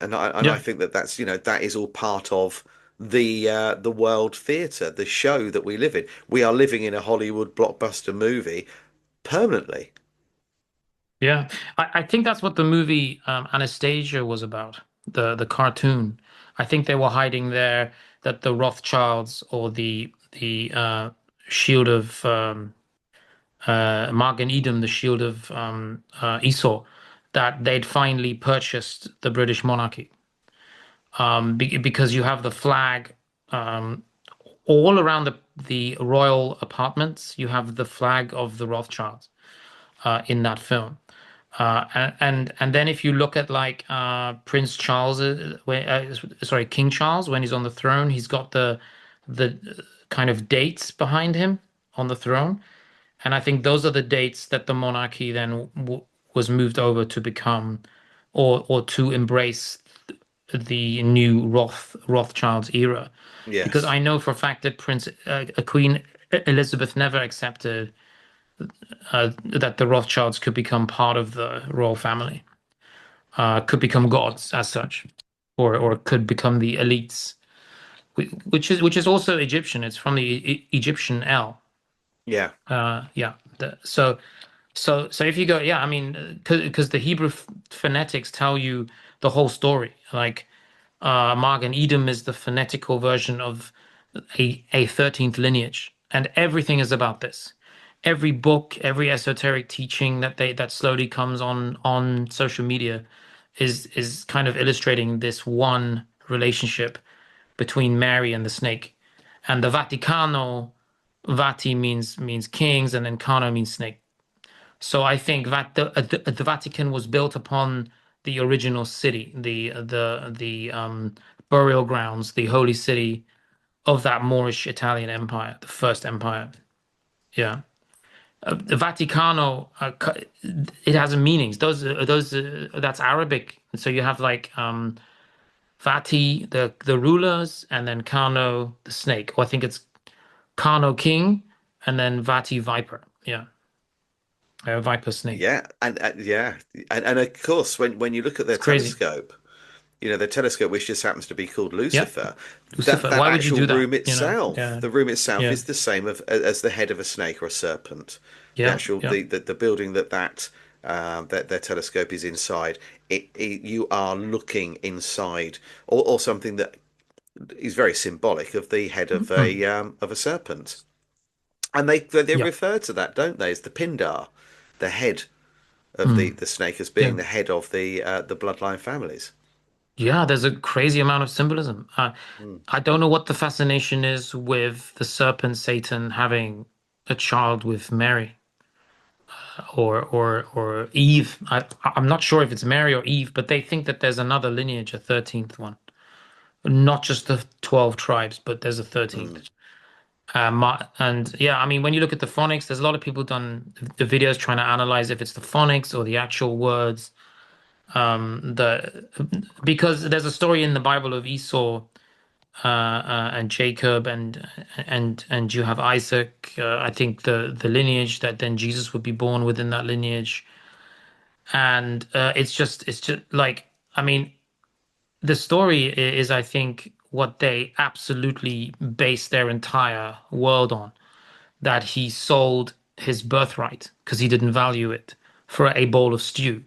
And I Yeah. think that that is all part of the world theatre, the show that we live in. We are living in a Hollywood blockbuster movie permanently. Yeah. I think that's what the movie Anastasia was about, the cartoon. I think they were hiding there that the Rothschilds or the shield of Mark and Edom, the shield of Esau, that they'd finally purchased the British monarchy. Because you have the flag um, all around the royal apartments. You have the flag of the Rothschilds in that film. And then if you look at like Prince Charles, sorry, King Charles, when he's on the throne, he's got the kind of dates behind him on the throne, and I think those are the dates that the monarchy then was moved over to become, or to embrace the new Rothschilds era, because Yes. I know for a fact that Queen Elizabeth never accepted that the Rothschilds could become part of the royal family, could become gods as such, or could become the elites, which is also Egyptian. It's from the Egyptian El. Yeah. Yeah. So if you go, yeah, I mean, because the Hebrew phonetics tell you the whole story. Like Mag and Edom is the phonetical version of a 13th lineage, and everything is about this. Every book, every esoteric teaching that slowly comes on social media is kind of illustrating this one relationship between Mary and the snake. And the Vaticano, Vati means kings, and then Cano means snake. So I think that the Vatican was built upon the original city, the burial grounds, the holy city of that Moorish Italian empire, the first empire. Yeah. The Vaticano, it has meanings. That's Arabic. So you have like Vati, the rulers, and then Kano, the snake. Or I think it's Kano king, and then Vati viper. Yeah, viper snake. Yeah, and of course, when you look at their It's crazy. telescope, the telescope which just happens to be called Yeah, Lucifer, that Lucifer. that Why would you actual do that? room itself, Yeah, the room itself yeah, is the same as the head of a snake or a serpent. The yeah, actual yeah. the building that their telescope is inside, you are looking inside, or something that is very symbolic of the head Mhm. of a serpent. And they Yeah, refer to that, don't they, as the Pindar, the head of mm. the snake, as being Yeah, the head of the bloodline families. yeah. There's a crazy amount of symbolism. Mm. I don't know what the fascination is with the serpent Satan having a child with Mary or Eve. I'm not sure if it's Mary or Eve, but they think that there's another lineage, a 13th one. Not just the 12 tribes, but there's a 13th. Mm. And yeah, I mean, when you look at the phonics, there's a lot of people done the videos trying to analyze if it's the phonics or the actual words. The Because there's a story in the Bible of Esau and Jacob and you have Isaac. I think the lineage that then Jesus would be born within that lineage, and it's just like I mean the story is I think what they absolutely base their entire world on, that he sold his birthright because he didn't value it for a bowl of stew,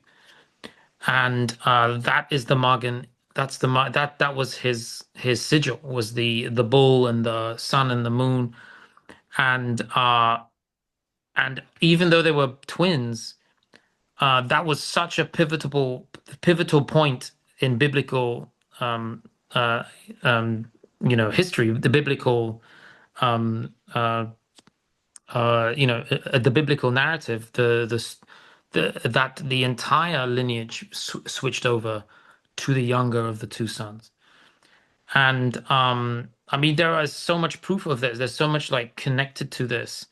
and that is the Magan. That's that was his sigil, was the bull and the sun and the moon, and even though they were twins, that was such a pivotal point in biblical um, uh, um, history, the biblical um, the biblical narrative, that the entire lineage switched over to the younger of the two sons. And I mean, there is so much proof of this. There's so much like connected to this,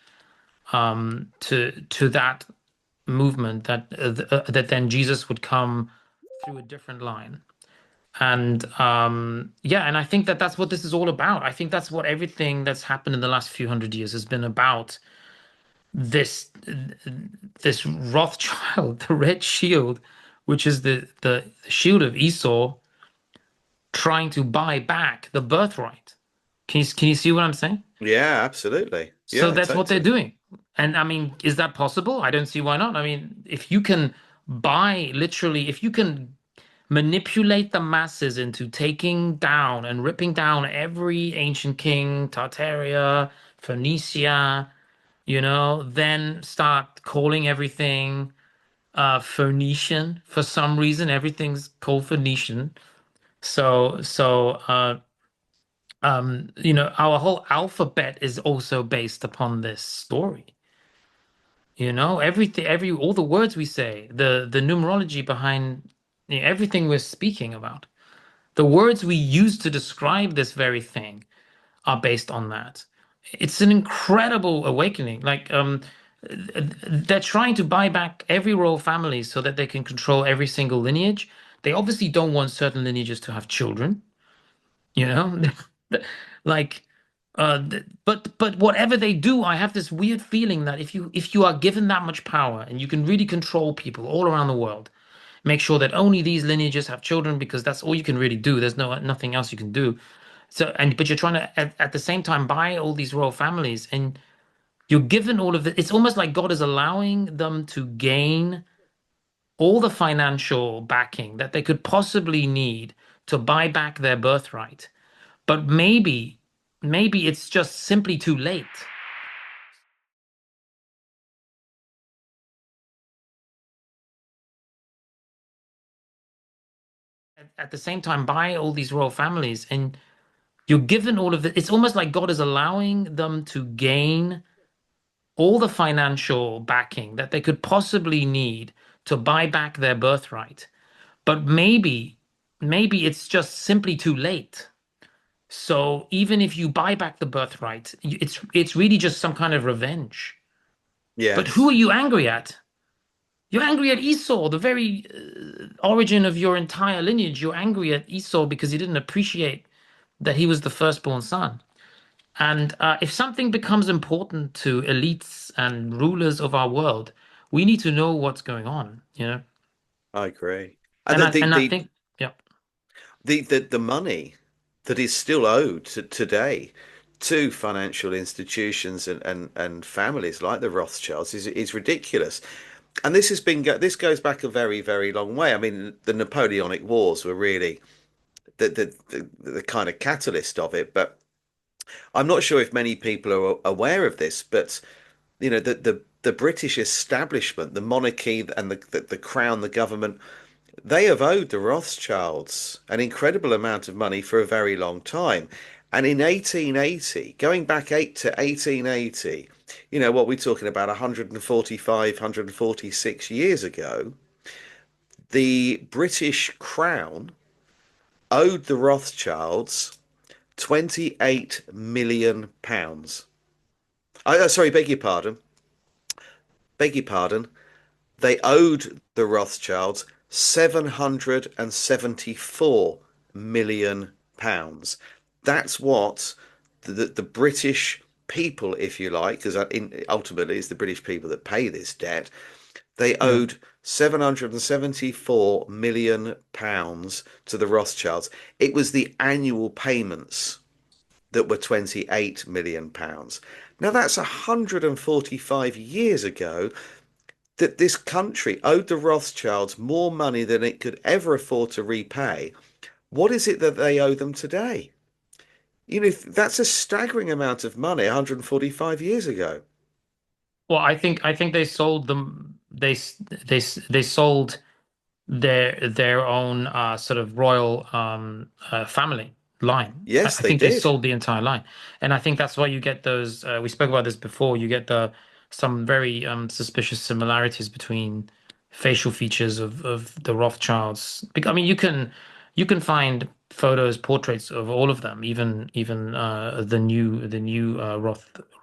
to that movement, that then Jesus would come through a different line. And yeah, and I think that that's what this is all about. I think that's what everything that's happened in the last few hundred years has been about. This Rothschild, the red shield, which is the shield of Esau, trying to buy back the birthright. Can you see what I'm saying? Yeah, absolutely. So Yeah, that's what they're totally. doing. And I mean, is that possible? I don't see why not. I mean, if you can buy literally, if you can manipulate the masses into taking down and ripping down every ancient king, Tartaria, Phoenicia, then start calling everything Phoenician for some reason. Everything's called Phoenician. So our whole alphabet is also based upon this story. Everything, all the words we say, the numerology behind everything we're speaking about, the words we use to describe this very thing are based on that. It's an incredible awakening. Like, they're trying to buy back every royal family so that they can control every single lineage. They obviously don't want certain lineages to have children, you know? Like, but whatever they do, I have this weird feeling that if you are given that much power and you can really control people all around the world, make sure that only these lineages have children because that's all you can really do. There's nothing else you can do. But you're trying to at the same time buy all these royal families, and you're given all of it. It's almost like God is allowing them to gain all the financial backing that they could possibly need to buy back their birthright. But maybe it's just simply too late. At the same time, buy all these royal families, and you're given all of it. It's almost like God is allowing them to gain all the financial backing that they could possibly need to buy back their birthright. But maybe it's just simply too late. So even if you buy back the birthright, it's really just some kind of revenge. But who are Yes, you angry at? You're angry at Esau, the very origin of your entire lineage. You're angry at Esau because he didn't appreciate that he was the firstborn son. And if something becomes important to elites and rulers of our world, we need to know what's going on, you know? I agree. And And the I the and I the think, yeah, the money that is still owed today to financial institutions and families like the Rothschilds is ridiculous. And this goes back a very, very long way. I mean, the Napoleonic Wars were really the kind of catalyst of it. But I'm not sure if many people are aware of this, but the British establishment, the monarchy and the crown, the government, they have owed the Rothschilds an incredible amount of money for a very long time. And in 1880, going back eight to 1880, what we're talking about 145, 146 years ago, the British Crown owed the Rothschilds 28 million pounds. Sorry, beg your pardon. They owed the Rothschilds 774 million pounds. That's what the British people, if you like, because ultimately it's the British people that pay this debt, they yeah. owed 774 million pounds to the Rothschilds. It was the annual payments that were 28 million pounds. Now that's 145 years ago that this country owed the Rothschilds more money than it could ever afford to repay. What is it that they owe them today? That's a staggering amount of money 145 years ago. Well, I think they sold them. They sold their own sort of royal family line. I Yes, I they think they did. sold the entire line, and I think that's why you get those. We spoke about this before. You get the some very suspicious similarities between facial features of the Rothschilds. I mean, you can find photos, portraits of all of them, even the new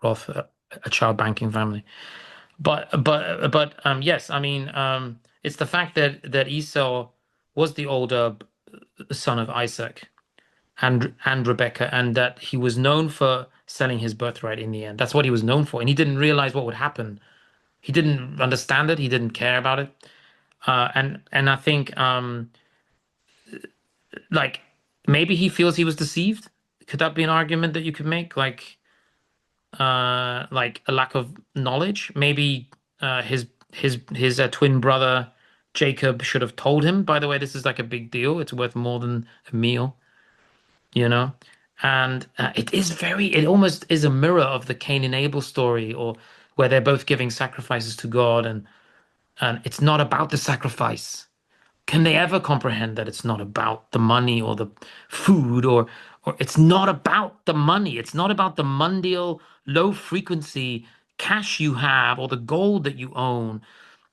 Roth a child banking family. But yes, I mean it's the fact that Esau was the older son of Isaac and Rebecca, and that he was known for selling his birthright in the end. That's what he was known for, and he didn't realize what would happen. He didn't understand it. He didn't care about it. And I think like maybe he feels he was deceived. Could that be an argument that you could make? Like a lack of knowledge. Maybe his twin brother Jacob should have told him, by the way, this is like a big deal. It's worth more than a meal, you know? And it almost is a mirror of the Cain and Abel story, or where they're both giving sacrifices to God, and it's not about the sacrifice. Can they ever comprehend that it's not about the money or the food, or it's not about the money, it's not about the mundial low frequency cash you have or the gold that you own.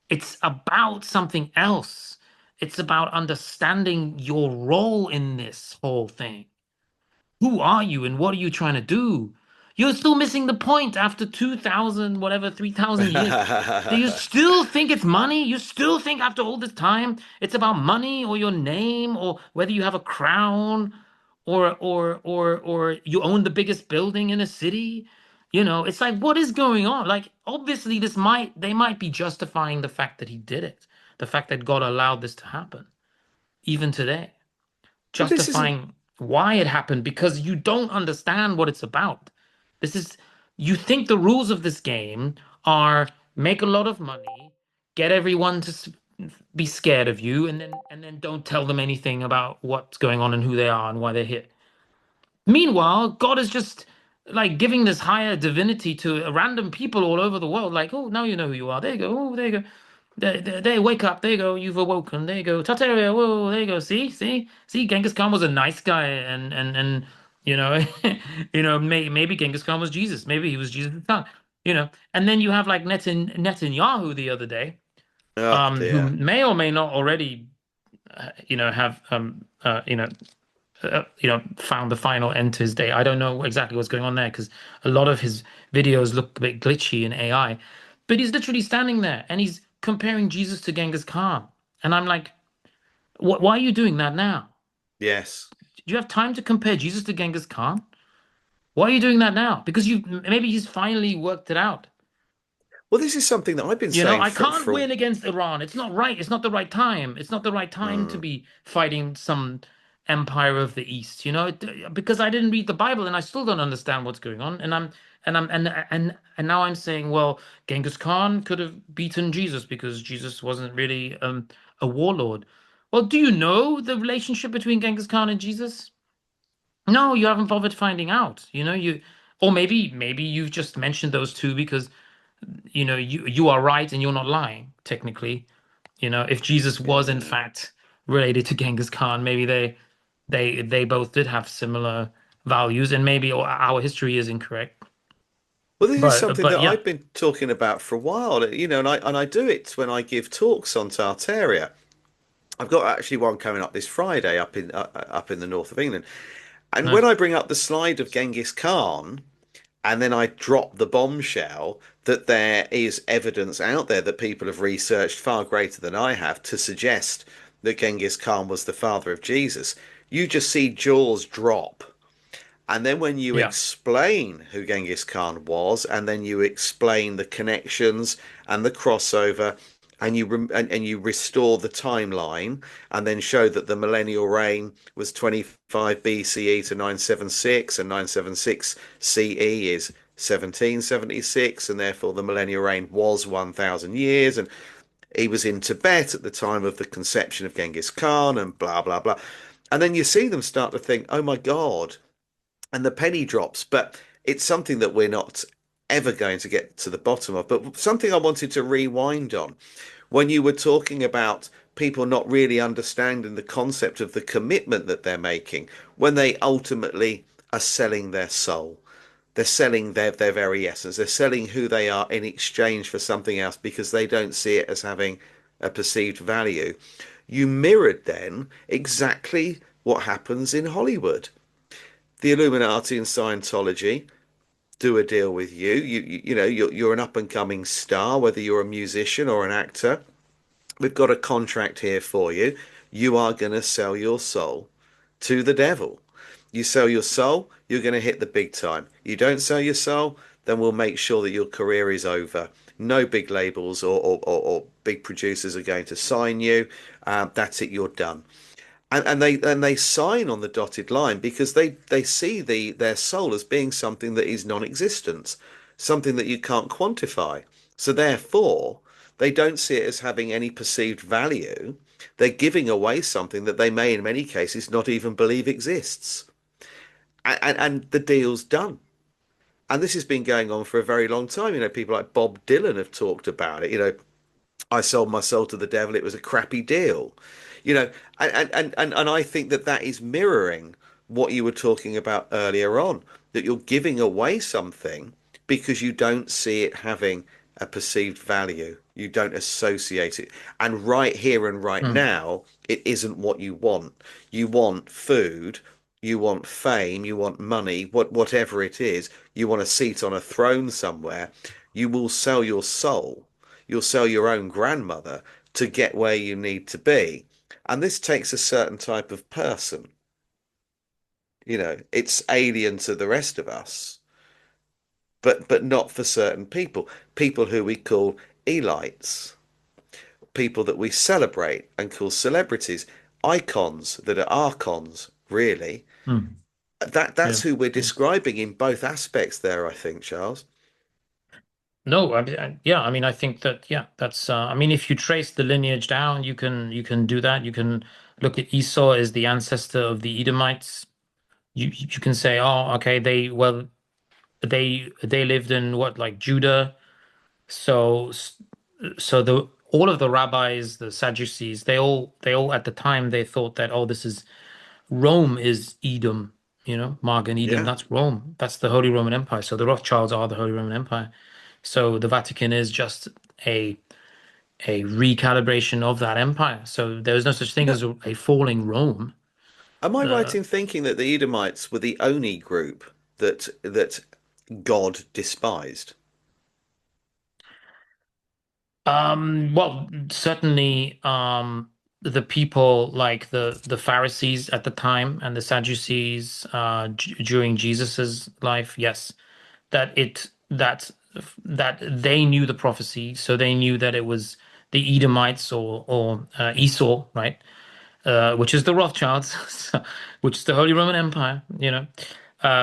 It's about something else. It's about understanding your role in this whole thing. Who are you and what are you trying to do? You're still missing the point after 2000, whatever, 3000 years. Do you still think it's money? You still think after all this time it's about money or your name or whether you have a crown or you own the biggest building in a city? It's like, what is going on? Like, obviously they might be justifying the fact that he did it, the fact that God allowed this to happen, even today, But this isn't. justifying why it happened because you don't understand what it's about. This is, you think the rules of this game are make a lot of money, get everyone to be scared of you, and then don't tell them anything about what's going on and who they are and why they're here. Meanwhile, God is just like giving this higher divinity to random people all over the world. Like, oh, now you know who you are. There you go. Oh, there you go. There, wake up. There you go. You've awoken. There you go. Tartaria. Whoa, there you go. See. Genghis Khan was a nice guy, and you know, maybe Genghis Khan was Jesus. Maybe he was Jesus' son. And then you have like Netanyahu the other day, Oh who dear. may or may not already have found the final end to his day. I don't know exactly what's going on there because a lot of his videos look a bit glitchy in AI, but he's literally standing there and he's comparing Jesus to Genghis Khan, and I'm like, why are you doing that now? Yes. Do you have time to compare Jesus to Genghis Khan? Why are you doing that now? Because you maybe he's finally worked it out. Well, this is something that I've been You know, saying I can't for win against Iran. It's not right. It's not the right time. It's not the right time to mm. be fighting some empire of the East, because I didn't read the Bible and I still don't understand what's going on. And now I'm saying, well, Genghis Khan could have beaten Jesus because Jesus wasn't really a warlord. Well, do you know the relationship between Genghis Khan and Jesus? No, you haven't bothered finding out. Or maybe you've just mentioned those two because you are right and you're not lying, technically. If Jesus was in Yeah. fact related to Genghis Khan, maybe they both did have similar values, and maybe our history is incorrect. Well, this is But something but that yeah, I've been talking about for a while, and I do it when I give talks on Tartaria. I've got actually one coming up this Friday up in the north of England. And when nice. I bring up the slide of Genghis Khan, and then I drop the bombshell that there is evidence out there that people have researched far greater than I have to suggest that Genghis Khan was the father of Jesus, you just see jaws drop. And then when you Yeah. explain who Genghis Khan was, and then you explain the connections and the crossover, and you restore the timeline, and then show that the millennial reign was 25 BCE to 976, and 976 CE is 1776, and therefore the millennial reign was 1,000 years, and he was in Tibet at the time of the conception of Genghis Khan, and blah blah blah. And then you see them start to think, oh my God, and the penny drops. But it's something that we're not ever going to get to the bottom of. But something I wanted to rewind on when you were talking about people not really understanding the concept of the commitment that they're making when they ultimately are selling their soul. They're selling their very essence. They're selling who they are in exchange for something else because they don't see it as having a perceived value. You mirrored then exactly what happens in Hollywood. The Illuminati and Scientology do a deal with you. You're an up and coming star, whether you're a musician or an actor. We've got a contract here for you. You are going to sell your soul to the devil. You sell your soul, you're going to hit the big time. You don't sell your soul, then we'll make sure that your career is over. No big labels or big producers are going to sign you. That's it, you're done. And they sign on the dotted line because they see their soul as being something that is non-existent, something that you can't quantify. So therefore, they don't see it as having any perceived value. They're giving away something that they may, in many cases, not even believe exists. And the deal's done. And this has been going on for a very long time. People like Bob Dylan have talked about it. I sold my soul to the devil. It was a crappy deal, you know, and I think that that is mirroring what you were talking about earlier on, that you're giving away something because you don't see it having a perceived value. You don't associate it. And right here and right Hmm. now, it isn't what you want. You want food, you want fame, you want money, whatever it is, you want a seat on a throne somewhere. You will sell your soul, you'll sell your own grandmother to get where you need to be. And this takes a certain type of person. It's alien to the rest of us, but not for certain people. People who we call elites, people that we celebrate and call celebrities, icons that are archons, really. Hmm. That's Yeah. who we're Yeah. describing in both aspects there, I think, Charles. No, yeah, I mean, I think that, yeah, that's, I mean, if you trace the lineage down, you can do that. You can look at Esau as the ancestor of the Edomites. You can say, oh, okay, they lived in what, like Judah. So so the all of the rabbis, the Sadducees, they all at the time they thought that, oh, this is Rome is Edom, Mag and Edom, Yeah. that's Rome. That's the Holy Roman Empire. So the Rothschilds are the Holy Roman Empire. So the Vatican is just a a recalibration of that empire. So there was no such thing No, as a falling Rome. am I right The in thinking that the Edomites were the only group that God despised? Well, certainly, the people like the Pharisees at the time and the Sadducees, during Jesus's life, yes, that it that they knew the prophecy, so they knew that it was the Edomites or Esau, right? Which is the Rothschilds, so- which is the Holy Roman Empire,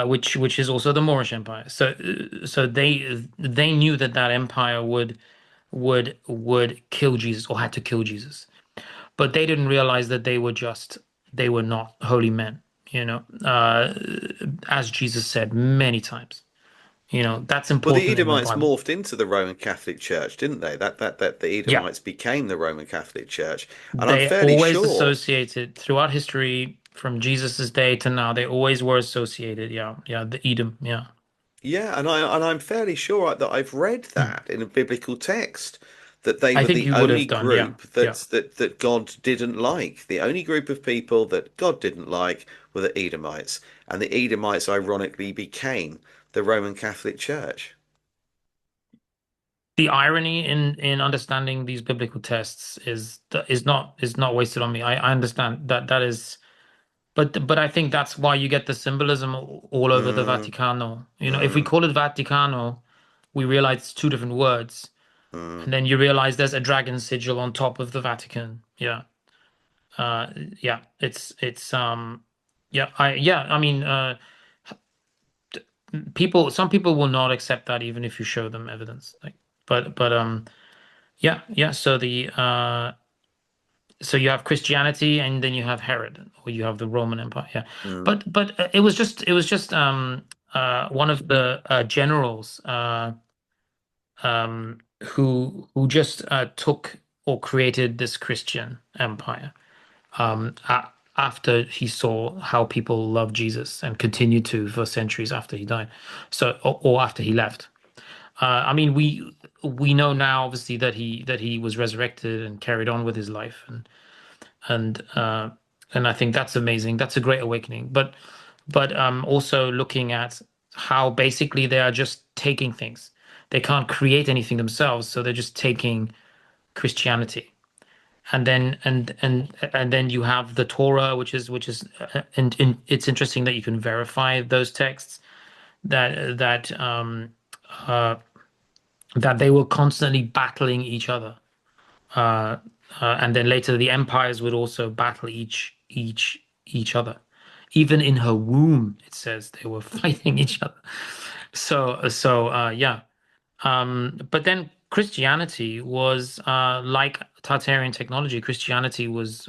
which is also the Moorish Empire. So they knew that that empire would kill Jesus or had to kill Jesus, but they didn't realize that they were not holy men, as Jesus said many times. That's Well, the important in the Edomites Bible. morphed into the Roman Catholic Church, didn't they? That the Yeah, Edomites became the Roman Catholic Church, and I'm they fairly always sure. associated throughout history from Jesus's day to now. They always were associated. Yeah, yeah, the Edom. Yeah. Yeah, I'm fairly sure that I've read Hmm. that in a biblical text that they I were think the you would only have done. Yeah, group yeah. that God didn't like. The only group of people that God didn't like were the Edomites, and the Edomites ironically became the Roman Catholic Church. The irony in understanding these biblical texts is not wasted on me. I understand that is, but I think that's why you get the symbolism all over the Mm, Vaticano. If we mm, call it Vaticano, we realize it's two different words, mm. and then you realize there's a dragon sigil on top of the Vatican. Yeah, uh, yeah. Yeah. I mean, some people will not accept that even if you show them evidence. Like, but yeah, yeah. So you have Christianity, and then you have Herod, or you have the Roman Empire. Yeah, Mm. but it was just one of the generals who just took or created this Christian empire after he saw how people loved Jesus and continued to for centuries after he died, or after he left. I mean, we know now obviously that he was resurrected and carried on with his life, and uh, and I think that's amazing. That's a great awakening. But also looking at how basically they are just taking things. They can't create anything themselves, so they're just taking Christianity. And then you have the Torah, and it's interesting that you can verify those texts uh, that they were constantly battling each other. Uh, and then later the empires would also battle each other. Even in her womb, it says they were fighting each other. Yeah. But then Christianity was like Tartarian technology. Christianity was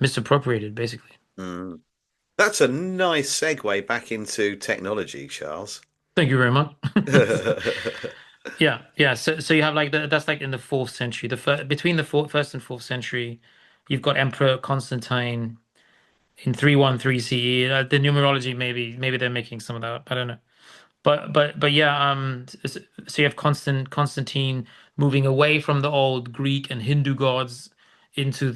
misappropriated, basically. Mm. That's a nice segue back into technology, Charles. Thank you very much. Yeah, yeah. So you have like that's like in the fourth century. Between the first and fourth century, you've got Emperor Constantine in 313 CE. The numerology maybe they're making some of that up. I don't know. But yeah. So you have Constantine moving away from the old Greek and Hindu gods into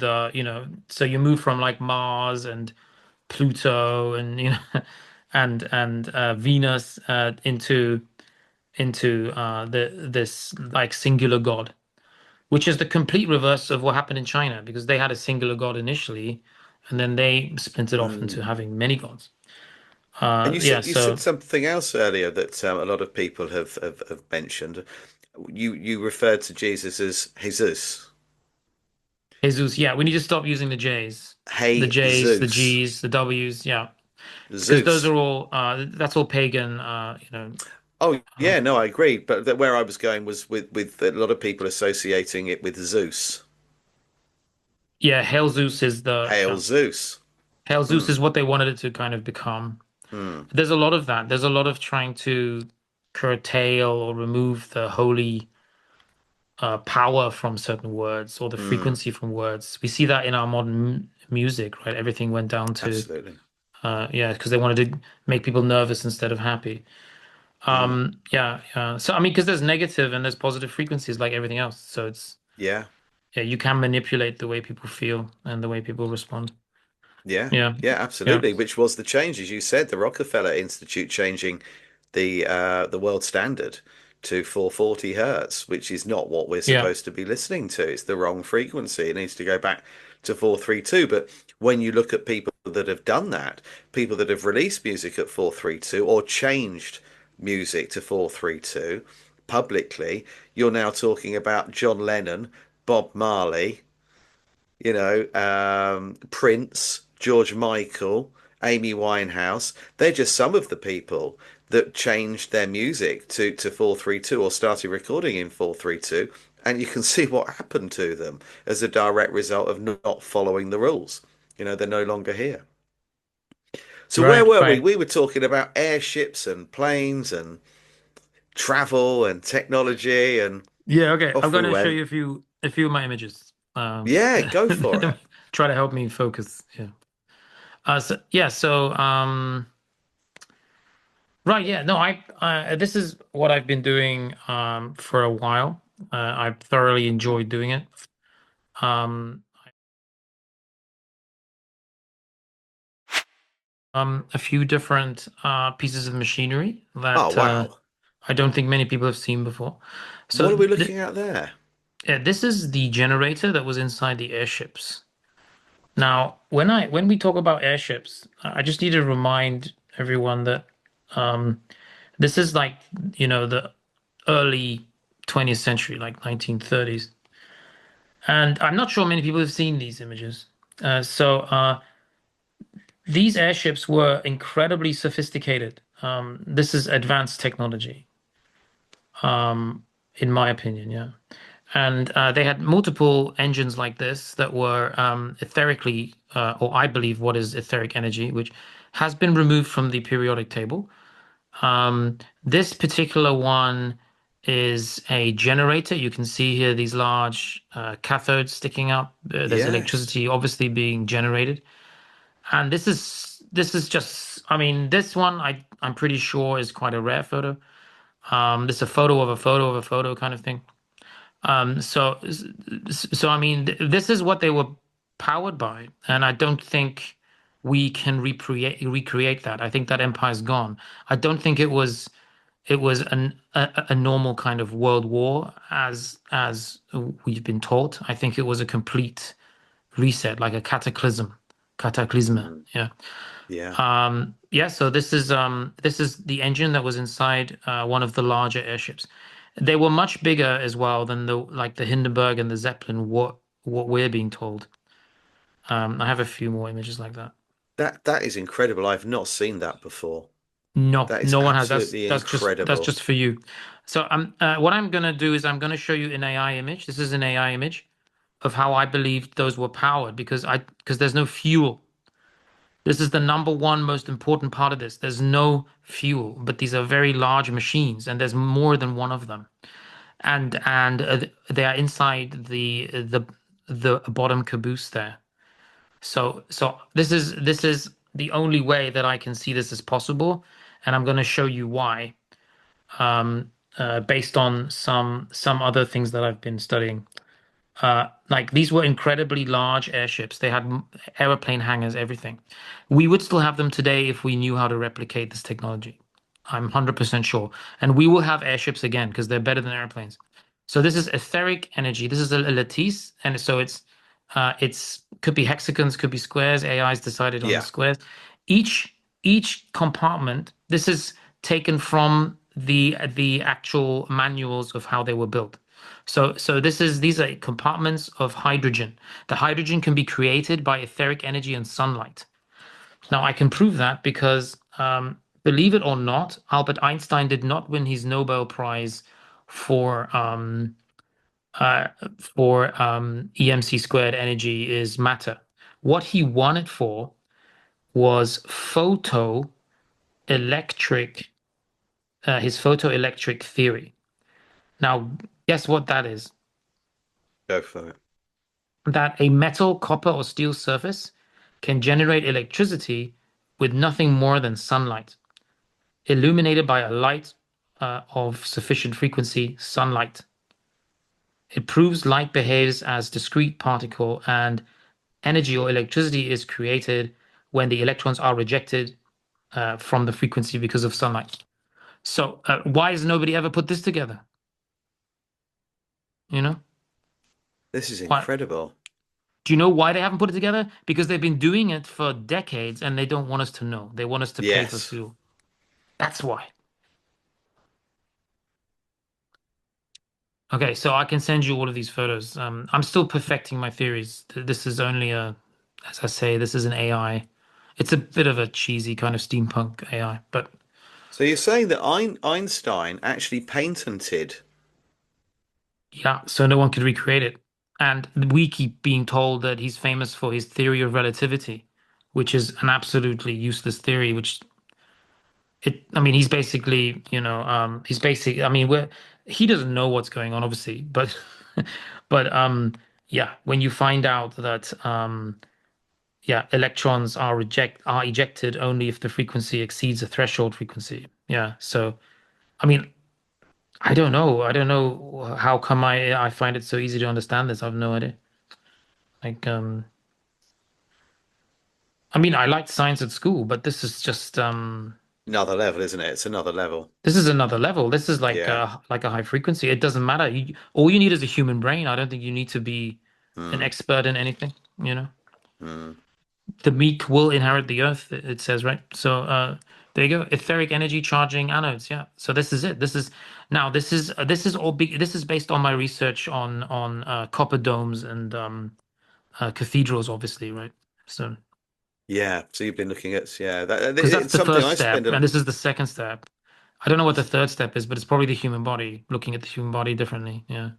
so you move from like Mars and Pluto and and Venus into this like singular god, which is the complete reverse of what happened in China because they had a singular god initially, and then they splintered off into Mm. having many gods. And Yeah, you said so something else earlier that a lot of people have mentioned. You referred to Jesus as Jesus. Jesus, yeah, we need to stop using the J's, Hey The Zeus. G's, the W's, yeah, because those Zeus. are all that's all pagan. Oh Uh, yeah, no, I agree. But where I was going was with a lot of people associating it with Zeus. yeah, Hail Zeus is Hail Zeus. Hail Zeus Hmm. is what they wanted it to kind of become. Hmm. There's a lot of that. There's a lot of trying to curtail or remove the holy power from certain words or the Hmm. frequency from words. We see that in our modern music, right? Everything went down to Absolutely. yeah, because they wanted to make people nervous instead of happy. Mm. Yeah, yeah. So I mean, because there's negative and there's positive frequencies like everything else. So it's Yeah. yeah, you can manipulate the way people feel and the way people respond. Yeah, Yeah, yeah, yeah, absolutely. Which was the change, as you said, the Rockefeller Institute changing the world standard to 440 hertz, which is not what we're yeah. supposed to be listening to. It's the wrong frequency. It needs to go back to 432. But when you look at people that have done that, people that have released music at 432 or changed music to 432 publicly, you're now talking about John Lennon, Bob Marley, Prince, George Michael, Amy Winehouse. They're just some of the people that changed their music to 432 or started recording in 432. And you can see what happened to them as a direct result of not following the rules. They're no longer here. So where Right, were we? right. We were talking about airships and planes and travel and technology, and Yeah, okay. I'm off we gonna show went. you a few of my images. Yeah, go for it. Try to help me focus. Yeah. Right, yeah. No, this is what I've been doing for a while. I've thoroughly enjoyed doing it. Um, a few different pieces of machinery Oh, that wow. I don't think many people have seen before. What So are we th looking at there? this is the generator that was inside the airships. Now, when we talk about airships, I just need to remind everyone that um, this is like, the early 20th century, like 1930s. And I'm not sure many people have seen these images. These airships were incredibly sophisticated. This is advanced technology, in my opinion, yeah. And they had multiple engines like this that were etherically, or I believe what is etheric energy, which has been removed from the periodic table. This particular one is a generator. You can see here these large cathodes sticking up. There's Yes. electricity obviously being generated. And this is just, I mean, this one I'm pretty sure is quite a rare photo. This is a photo of a photo of a photo kind of thing. So I mean, this is what they were powered by, and I don't think we can recreate that. I think that empire's gone. I don't think it was a normal kind of world war as we've been taught. I think it was a complete reset, like a cataclysm. Mm, Yeah. yeah. Yeah, so this is the engine that was inside one of the larger airships. They were much bigger as well than the Hindenburg and the Zeppelin, what we're being told. I have a few more images like that. That is incredible. I've not seen that before. No, That is no one has. That's absolutely that's just that's incredible. just for you. So what I'm gonna do is I'm gonna show you an AI image. This is an AI image of how I believe those were powered because there's no fuel. This is the number one most important part of this. There's no fuel, but these are very large machines, and there's more than one of them. And they are inside the bottom caboose there. So this is the only way that I can see this as possible, and I'm going to show you why, based on some other things that I've been studying. Like these were incredibly large airships. They had aeroplane hangars, everything. We would still have them today if we knew how to replicate this technology. I'm 100% sure. And we will have airships again because they're better than airplanes. So this is etheric energy. This is a lattice, and so it's could be hexagons, could be squares. AI's decided on the Yeah. squares. Each compartment. This is taken from the actual manuals of how they were built. So these are compartments of hydrogen. The hydrogen can be created by etheric energy and sunlight. Now I can prove that because, believe it or not, Albert Einstein did not win his Nobel Prize for uh, EMC squared energy is matter. What he won it for was his photoelectric theory. Now, guess what that is? Go for it. That a metal, copper, or steel surface can generate electricity with nothing more than sunlight, illuminated by a light of sufficient frequency, sunlight. It proves light behaves as discrete particle and energy or electricity is created when the electrons are rejected from the frequency because of sunlight. So why has nobody ever put this together? You know? This is Why? incredible. Do you know why they haven't put it together? Because they've been doing it for decades and they don't want us to know. They want us to pay for Yes. fuel. That's why. Okay, so I can send you all of these photos. I'm still perfecting my theories. This is only as I say, this is an AI. It's a bit of a cheesy kind of steampunk AI, but So you're saying that Einstein actually patented. yeah, so no one could recreate it. And we keep being told that he's famous for his theory of relativity, which is an absolutely useless theory, which I mean, he's basically, he's basically, I mean, he doesn't know what's going on, obviously, but, but, yeah, when you find out that, yeah, electrons are ejected only if the frequency exceeds a threshold frequency. Yeah. So, I mean, I don't know. I don't know how come I find it so easy to understand this. I have no idea. Like, I mean, I liked science at school, but this is just, Another level, isn't it? It's another level. this is another level. This is Yeah. like a high frequency. It doesn't matter. All you need is a human brain. I don't think you need to be an Hmm. expert in anything, you know. Hmm. The meek will inherit the earth, it says, right? So there you go. Etheric energy charging anodes. Yeah. So this is it. This is all big. This is based on my research on copper domes and cathedrals, obviously, right? So Yeah. So you've been looking at, yeah, that because that's it's the something first I spend step, a and this is the second step. I don't know what the third step is, but it's probably the human body, looking at the human body differently. Yeah.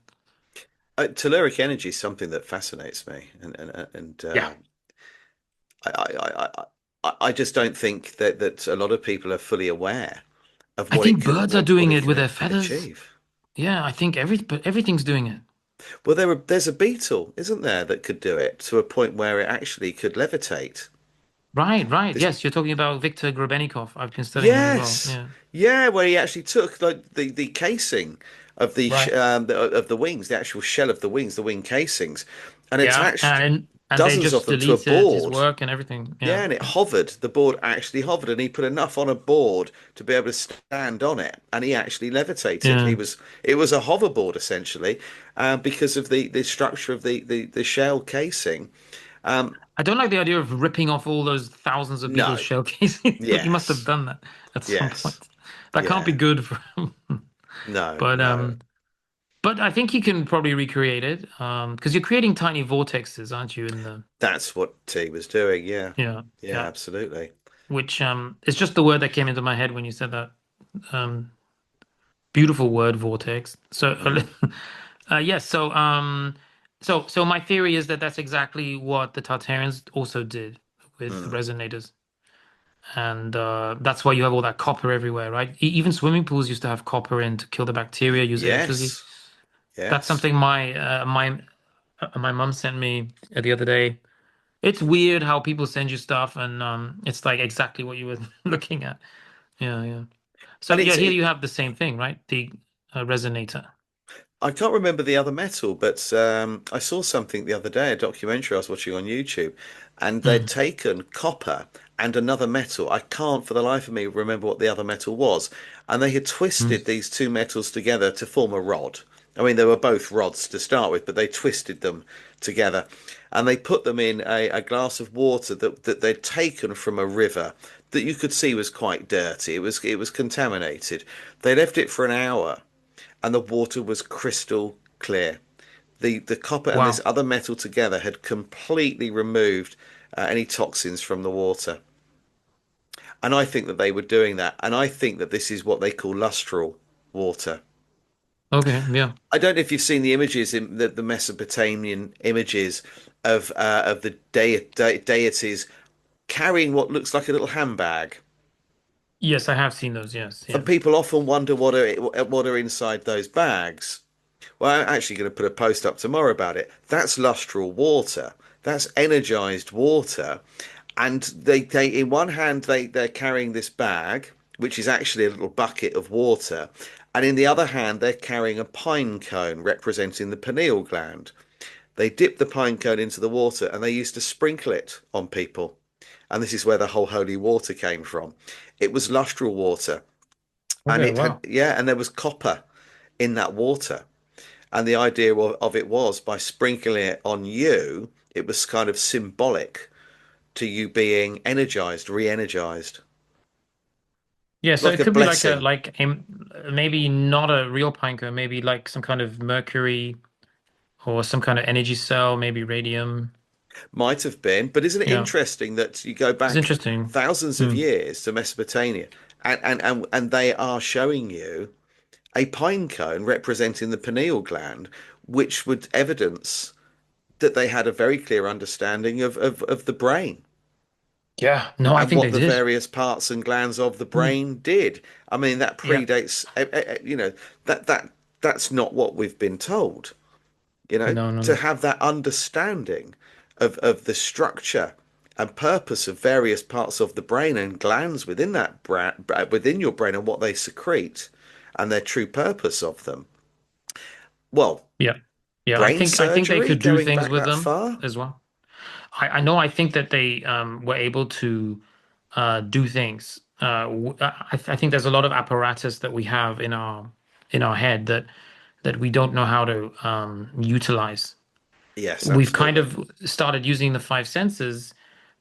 telluric energy is something that fascinates me, and Yeah. I just don't think that a lot of people are fully aware of I what it think can birds are what doing it it with can their feathers. achieve. Yeah, I think but everything's doing it. Well, there's a beetle, isn't there, that could do it to a point where it actually could levitate. Right, right. This, Yes, you're talking about Viktor Grebenikov. I've been studying him as well. yes, Yeah. yeah, where he actually took like the casing of Right. of the wings, the actual shell of the wings, the wing casings, and Yeah, attached and they dozens of just them to a deleted his board. work and everything. Yeah, Yeah. and it Yeah. hovered. The board actually hovered, and he put enough on a board to be able to stand on it, and he actually levitated. Yeah. It was a hoverboard essentially, because of the structure of the shell casing. Um, I don't like the idea of ripping off all those thousands of people's no, shell casings, but you must have yes, done that at some yes, point. That can't be yeah, good for no, but no. I think you can probably recreate it. Because you're creating tiny vortexes, aren't you, in the That's what T was doing. Yeah, yeah, yeah, yeah. absolutely. Which it's just the word that came into my head when you said that. Um Beautiful word, vortex. So, Mm, yes. So my theory is that that's exactly what the Tartarians also did with mm. resonators, and that's why you have all that copper everywhere, right? Even swimming pools used to have copper in to kill the bacteria, use electricity. Yes, That's yes. something my mom sent me the other day. It's weird how people send you stuff, and it's like exactly what you were looking at. Yeah, yeah. So And yeah, it's here you have the same thing, right? The resonator. I can't remember the other metal, but I saw something the other day, a documentary I was watching on YouTube, and they'd Mm, taken copper and another metal. I can't for the life of me remember what the other metal was. And they had mm. twisted these two metals together to form a rod. I mean, they were both rods to start with, but they twisted them together. And they put them in a glass of water that they'd taken from a river that you could see was quite dirty. It was contaminated. They left it for an hour and the water was crystal clear. The copper and this Wow. other metal together had completely removed any toxins from the water. And I think that they were doing that. And I think that this is what they call lustral water. Okay. Yeah. I don't know if you've seen the images in the Mesopotamian images of the deities carrying what looks like a little handbag. Yes, I have seen those. Yes. And Yeah. people often wonder what are inside those bags. Well, I'm actually going to put a post up tomorrow about it. That's lustral water. That's energized water. And they in one hand they're carrying this bag, which is actually a little bucket of water. And in the other hand, they're carrying a pine cone representing the pineal gland. They dip the pine cone into the water and they used to sprinkle it on people. And this is where the whole holy water came from. It was lustral water. And Okay, it had, wow. yeah, and there was copper in that water. And the idea of it was by sprinkling it on you, it was kind of symbolic to you being energized, re-energized, Yeah, so like it a could be like blessing. maybe not a real pine cone, maybe like some kind of mercury or some kind of energy cell, maybe radium. Might have been, but isn't it Yeah, interesting that you go it's back interesting. thousands of Hmm. years to Mesopotamia and they are showing you a pine cone representing the pineal gland, which would evidence that they had a very clear understanding of the brain Yeah, no, I and think what they the did. various parts and glands of the Hmm. brain did. I mean, that Yeah, predates, that's not what we've been told. no, no, To no. have that understanding of the structure and purpose of various parts of the brain and glands within within your brain and what they secrete and their true purpose of them. Well, Yeah, yeah. brain I think they surgery could do going things back with that them far? as well. I know. I think that they were able to do things. I think there's a lot of apparatus that we have in our head that we don't know how to utilize. Yes, We've kind absolutely. of started using the five senses,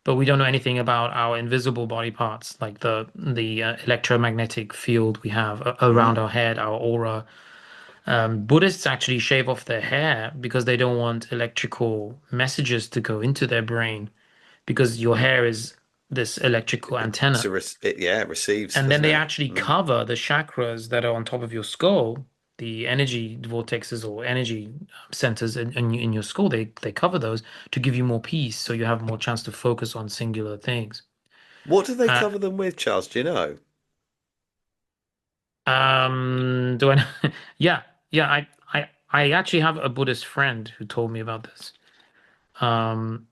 but we don't know anything about our invisible body parts, like the electromagnetic field we have around Mm. our head, our aura. Buddhists actually shave off their hair because they don't want electrical messages to go into their brain because your hair is this electrical antenna. Yeah, it receives, And then doesn't they it? actually Mm. cover the chakras that are on top of your skull, the energy vortexes or energy centers in your skull. They cover those to give you more peace, so you have more chance to focus on singular things. What do they Uh, cover them with, Charles? Do you know? do I? Yeah, yeah. I actually have a Buddhist friend who told me about this. Um,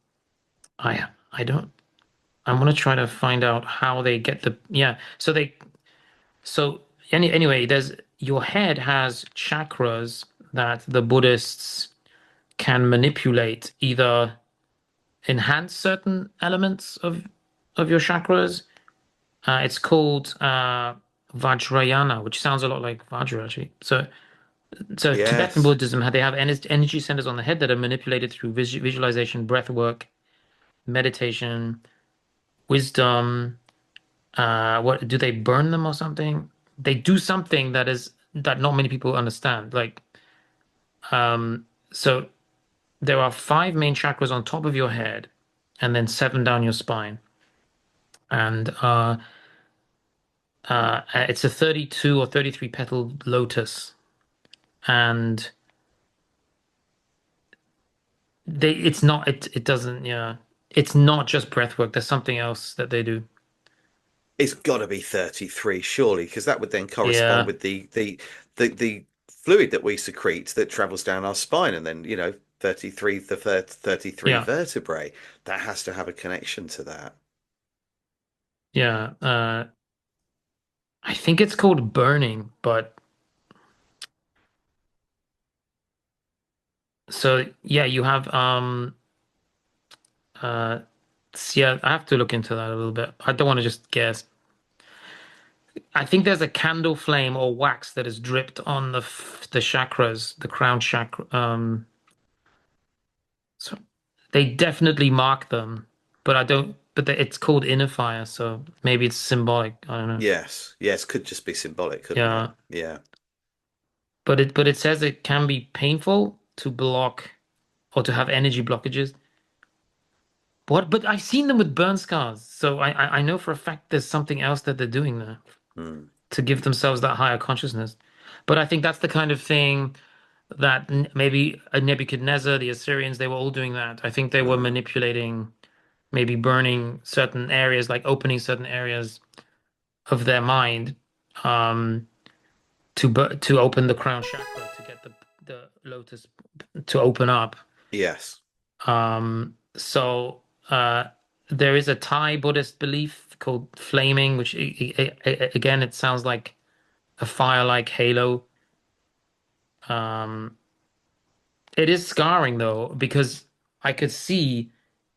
I don't. I'm gonna try to find out how they get the yeah. So anyway, there's your head has chakras that the Buddhists can manipulate, either enhance certain elements of your chakras. It's called Vajrayana, which sounds a lot like Vajra actually. So Tibetan Yes. Buddhism, they have energy centers on the head that are manipulated through visualization, breath work, meditation, wisdom. What do they burn them or something? They do something that not many people understand. Like, so there are five main chakras on top of your head, and then seven down your spine. And it's a 32 or 33 petal lotus. And it doesn't, yeah, it's not just breath work. There's something else that they do. It's got to be 33, surely, because that would then correspond Yeah, with the fluid that we secrete that travels down our spine, and then 33 33 yeah, vertebrae. That has to have a connection to that. yeah. I think it's called burning, but so yeah, you have uh yeah, I have to look into that a little bit. I don't want to just guess. I think there's a candle flame or wax that is dripped on the chakras, the crown chakra. So they definitely mark them, but I don't. But it's called inner fire, so maybe it's symbolic. I don't know. Yes, yes, could just be symbolic, couldn't it? Yeah, Yeah. but it says it can be painful to block or to have energy blockages. What? But I've seen them with burn scars, so I know for a fact there's something else that they're doing there Mm, to give themselves that higher consciousness. But I think that's the kind of thing that maybe a Nebuchadnezzar, the Assyrians, they were all doing that. I think they were mm. manipulating, maybe burning certain areas, like opening certain areas of their mind, um, to open the crown chakra to get the lotus to open up. Yes. So there is a Thai Buddhist belief called flaming, which again, it sounds like a fire-like halo. Um, it is scarring though, because I could see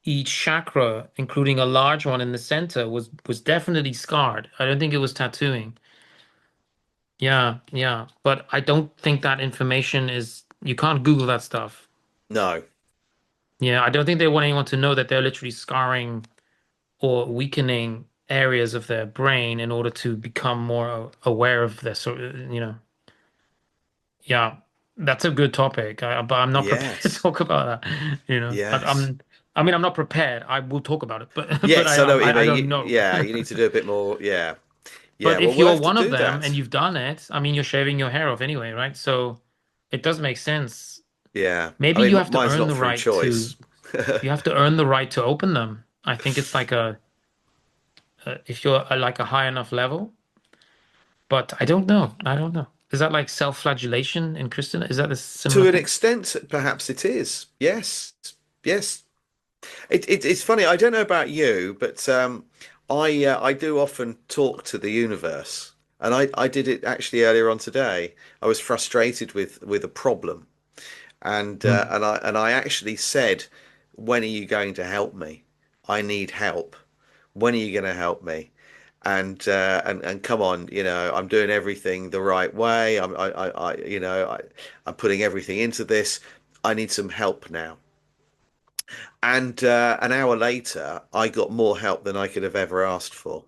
each chakra, including a large one in the center, was definitely scarred. I don't think it was tattooing. Yeah, yeah, but I don't think that information is, you can't Google that stuff. No. Yeah, I don't think they want anyone to know that they're literally scarring or weakening areas of their brain in order to become more aware of this. So, yeah, that's a good topic. But I'm not prepared to Yes. talk about that. Yes. I mean, I'm not prepared. I will talk about it, but but Yes, I know what you I mean. don't know. Yeah, you need to do a bit more. Yeah. Yeah. But Well, if we'll you're have to one of do them and that. you've done it, I mean, you're shaving your hair off anyway, right? So it does make sense. Yeah. I Maybe mean, you have to mine's earn not the through right to, choice. you have to earn the right to open them. I think it's like if you're like a high enough level. But I don't know. I don't know. Is that like self-flagellation in Christian? Is that a similar To an thing? extent, perhaps it is. Yes. Yes. It's funny. I don't know about you, but I do often talk to the universe, and I did it actually earlier on today. I was frustrated with a problem, Hmm. and I actually said, "When are you going to help me? I need help. When are you going to help me?" And come on, I'm doing everything the right way. I'm putting everything into this. I need some help now. And an hour later, I got more help than I could have ever asked for.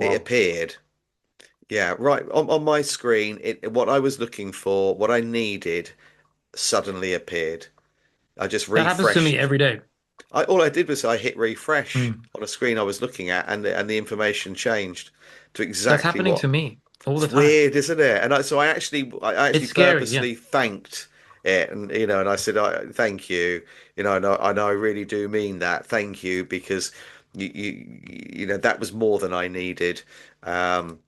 It Wow. appeared. Yeah, right on my screen, what I was looking for, what I needed, suddenly appeared. I just That happens to me refreshed. every day. All I did was I hit refresh Hmm. on a screen I was looking at, and the information changed to That's exactly happening what. to me all the It's time. weird, isn't it? And I It's actually scary. Yeah. purposely thanked it, and I said, "Thank you," and I really do mean that. Thank you because that was more than I needed. Um,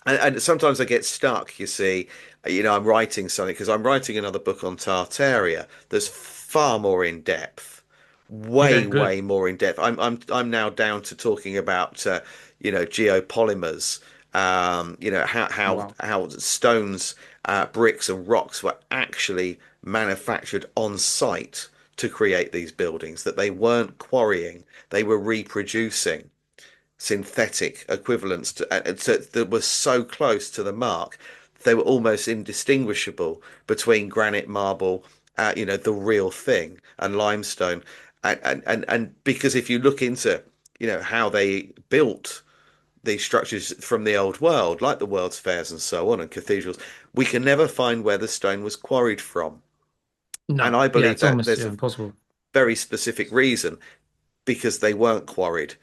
and sometimes I get stuck, you see. I'm writing something because I'm writing another book on Tartaria that's far more in depth, Okay, way, good. way more in depth. I'm now down to talking about geopolymers. Wow. How stones, bricks, and rocks were actually manufactured on site to create these buildings. That they weren't quarrying; they were reproducing synthetic equivalents that were so close to the mark, they were almost indistinguishable between granite, marble, the real thing, and limestone. And because if you look into, how they built these structures from the old world, like the World's Fairs and so on, and cathedrals, we can never find where the stone was quarried from. And No. I Yeah, believe it's that almost, there's yeah, a impossible. very specific reason because they weren't quarried.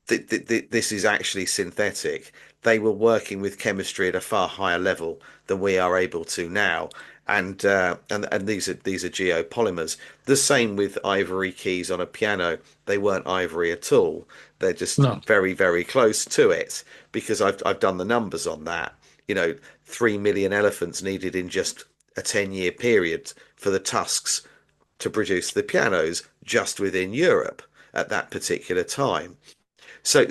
This is actually synthetic. They were working with chemistry at a far higher level than we are able to now. And these are geopolymers. The same with ivory keys on a piano. They weren't ivory at all. They're just No. very, very close to it because I've done the numbers on that. You know, 3 million elephants needed in just a 10-year period for the tusks to produce the pianos just within Europe at that particular time. So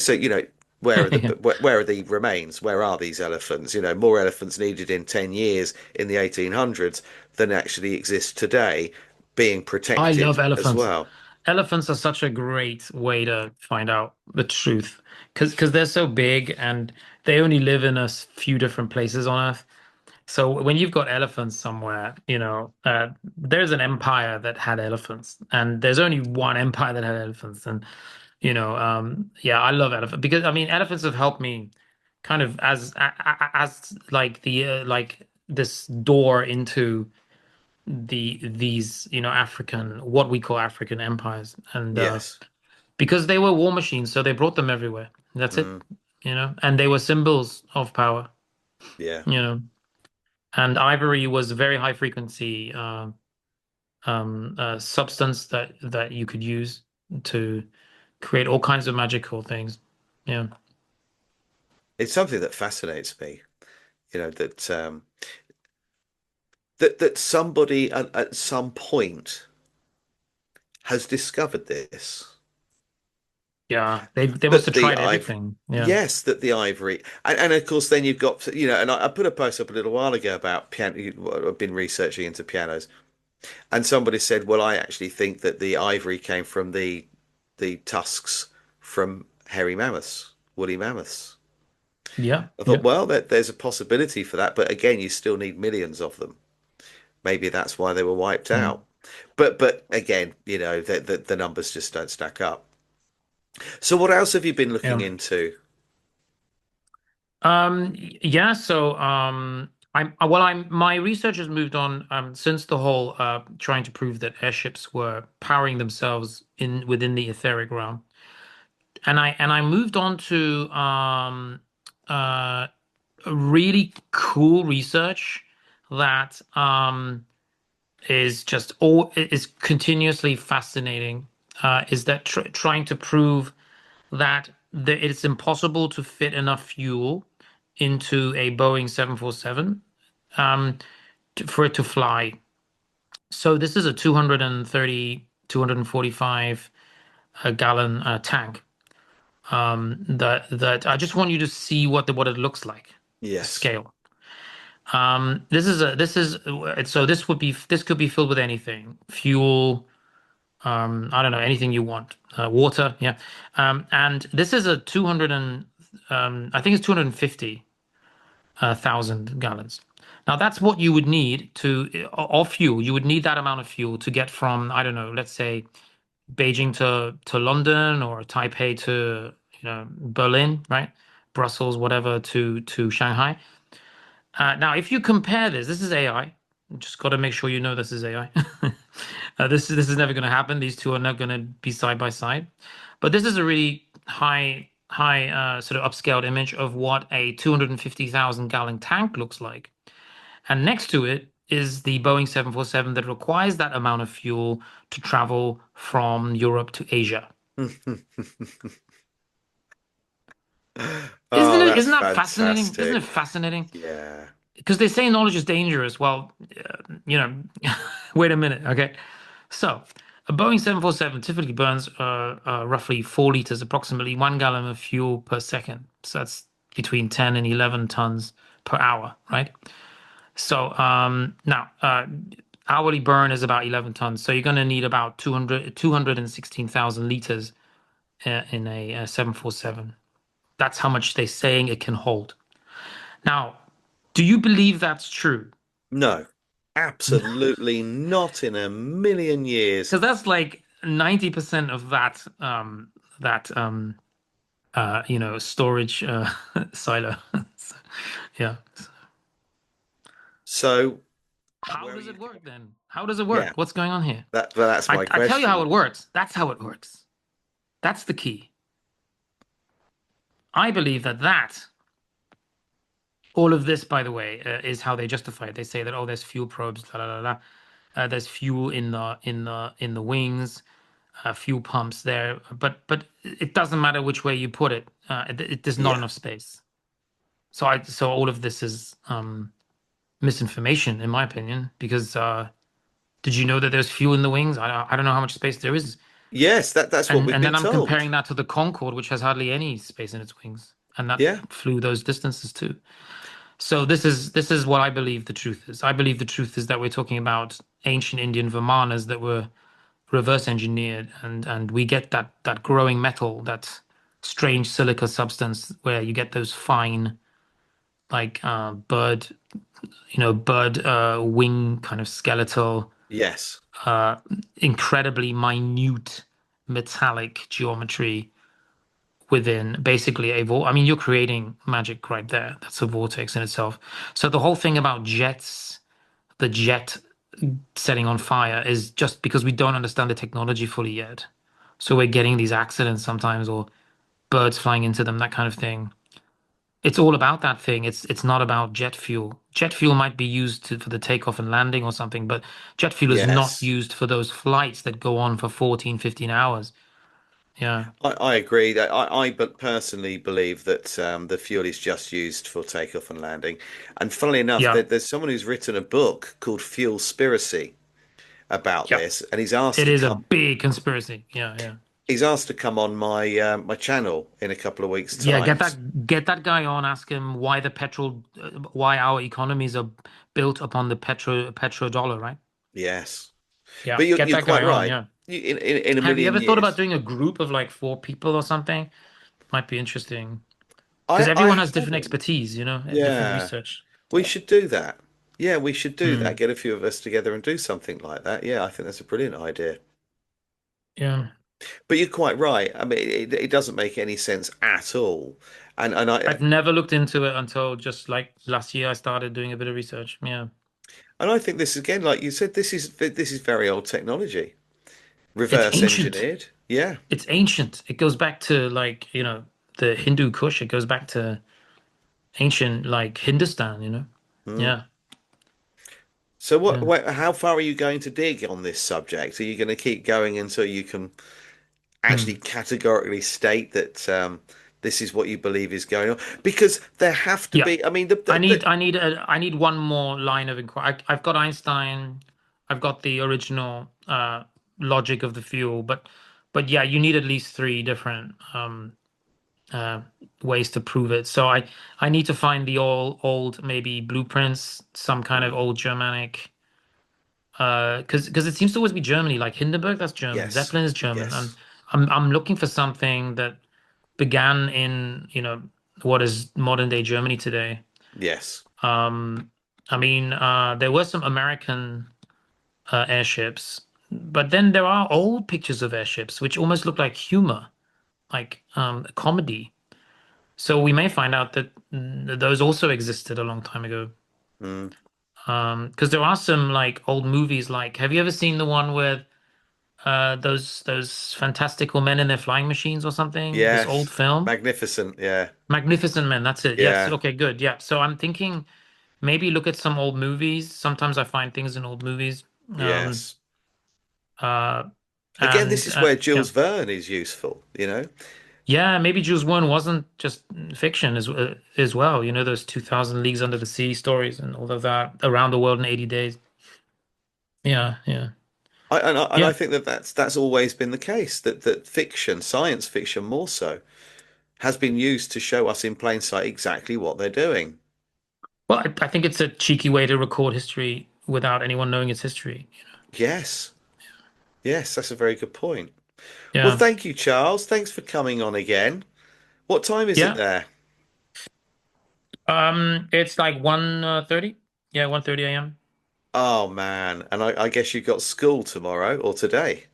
Yeah. where are the remains? Where are these elephants? More elephants needed in 10 years in the 1800s than actually exist today, being I protected love as elephants. well. Elephants are such a great way to find out the truth because they're so big and they only live in a few different places on Earth. So when you've got elephants somewhere, there's an empire that had elephants, and there's only one empire that had elephants. And yeah, I love elephants because I mean, elephants have helped me kind of as like like this door into these African, what we call African empires, and Yes. because they were war machines, so they brought them everywhere. That's it, Mm, and they were symbols of power, yeah. you know. And ivory was a very high frequency substance that you could use to create all kinds of magical things. Yeah. It's something that fascinates me. That somebody at some point has discovered this. Yeah, they must That have the tried ivory, everything. Yeah. yes, that the ivory, and of course, then you've got, and I put a post up a little while ago about piano. I've been researching into pianos, and somebody said, well, I actually think that the ivory came from the tusks from hairy mammoths, woolly mammoths. Yeah. I thought, Yeah. well, there's a possibility for that, but again, you still need millions of them. Maybe that's why they were wiped Mm. out. But again, the numbers just don't stack up. So what else have you been looking Yeah. into? Yeah, so I'm my research has moved on since the whole trying to prove that airships were powering themselves in within the etheric realm. And I moved on to uh a really cool research that is just all is continuously fascinating, is that trying to prove that it's impossible to fit enough fuel into a Boeing 747 for it to fly. So this is a 230, 245 gallon tank. That I just want you to see what it looks like, the Yes. scale. This is so this could be filled with anything, fuel, I don't know, anything you want, water, yeah. And this is a 200 and I think it's 250 thousand gallons. Now that's what you would need of fuel. You would need that amount of fuel to get from, I don't know, let's say Beijing to London, or Taipei to, Berlin, right? Brussels, whatever, to Shanghai. Now, if you compare this is AI. Just got to make sure you know this is AI. This is never going to happen. These two are not going to be side by side. But this is a really high sort of upscaled image of what a 250,000 gallon tank looks like. And next to it is the Boeing 747 that requires that amount of fuel to travel from Europe to Asia. Oh, that's Isn't that fascinating? Isn't it fantastic. fascinating? Yeah. Because they say knowledge is dangerous. Well, you know, wait a minute. Okay. So a Boeing 747 typically burns roughly 4 liters, approximately 1 gallon of fuel per second. So that's between 10 and 11 tons per hour, right? So now hourly burn is about 11 tons. So you're going to need about 216,000 liters in a 747. That's how much they're saying it can hold. Now, do you believe that's true? No, absolutely not in a million years. Because that's like 90% of that storage silo. So, yeah. So, How where are does you? it work then? How does it work? Yeah, What's going on here? that's my I tell you how question. it works. That's how it works. That's the key. I believe that all of this, by the way, is how they justify it. They say that, oh, there's fuel probes, la la la la. There's fuel in the wings, fuel pumps there, but it doesn't matter which way you put it. There's not Yeah. enough space. So all of this is misinformation, in my opinion, because did you know that there's fuel in the wings? I don't know how much space there is, Yes, that's what and we've and been then I'm told. comparing that to the Concorde, which has hardly any space in its wings, and that Yeah. flew those distances too. So this is what I believe the truth is. I believe the truth is that we're talking about ancient Indian Vimanas that were reverse engineered, and we get that growing metal, that strange silica substance where you get those fine, like bird wing kind of skeletal, Yes. uh incredibly minute metallic geometry within basically a I mean, you're creating magic right there. That's a vortex in itself. So the whole thing about the jet setting on fire, is just because we don't understand the technology fully yet. So we're getting these accidents sometimes, or birds flying into them, that kind of thing. It's all about that thing. It's not about jet fuel. Jet fuel might be used for the takeoff and landing or something, but jet fuel is not Yes. used for those flights that go on for 14, 15 hours. Yeah. I agree that I but personally believe that the fuel is just used for takeoff and landing. And funnily enough, Yeah. there's someone who's written a book called Fuelspiracy about Yeah. this, and he's asked It the is a com big conspiracy. Yeah, yeah. He's asked to come on my channel in a couple of weeks' Yeah, time. get that guy on. Ask him why why our economies are built upon the petrodollar, right? Yes, Yeah, but get you're that quite guy on. right. Yeah. In a Have you million ever thought about years, doing a group of like four people or something? Might be interesting because I everyone has different haven't. expertise, different Yeah, research. we should do that. Yeah, we should do that. Mm, Get a few of us together and do something like that. Yeah, I think that's a brilliant idea. yeah. But you're quite right. I mean, it doesn't make any sense at all. And I've never looked into it until just like last year I started doing a bit of research. Yeah. I think this again, like you said, this is very old technology, It's reverse ancient. engineered. Yeah. It's ancient. It goes back to like, the Hindu Kush. It goes back to ancient like Hindustan. Mm. Yeah. So Yeah. how far are you going to dig on this subject? Are you going to keep going until you can actually Mm. categorically state that this is what you believe is going on? Because there have to Yeah. be. I mean, I need one more line of inquiry. I've got Einstein. I've got the original logic of the fuel, but yeah, you need at least three different uh, ways to prove it. So I need to find the all old maybe blueprints, some kind of Mm, old Germanic, because it seems to always be Germany. Like Hindenburg, that's German. yes, Zeppelin is German, and yes, I'm looking for something that began in what is modern day Germany today. yes, Um, I mean, there were some American airships, but then there are old pictures of airships which almost look like humor, like a comedy. So we may find out that those also existed a long time ago. mm, Because there are some like old movies. Like, have you ever seen the one with those fantastical men in their flying machines or something? This old yes. film, Magnificent. Yeah, Magnificent Men. That's it. Yes. yeah, Okay. Good. Yeah. So I'm thinking. Maybe look at some old movies. Sometimes I find things in old movies. Um, yes. uh, Again, this and is where yeah, Jules Verne is useful, you know? yeah. Maybe Jules Verne wasn't just fiction as well. Those 2000 Leagues Under the Sea stories and all of that. Around the World in 80 Days. Yeah, yeah, And I yeah. think that that's always been the case, that fiction, science fiction more so, has been used to show us in plain sight exactly what they're doing. Well, I think it's a cheeky way to record history without anyone knowing its history. Yes, yes, that's a very good point. Well, Yeah, thank you, Charles. Thanks for coming on again. What time is it yeah. there? It's like 1:30. Yeah, 1:30 a.m. Oh man, and I guess you've got school tomorrow or today,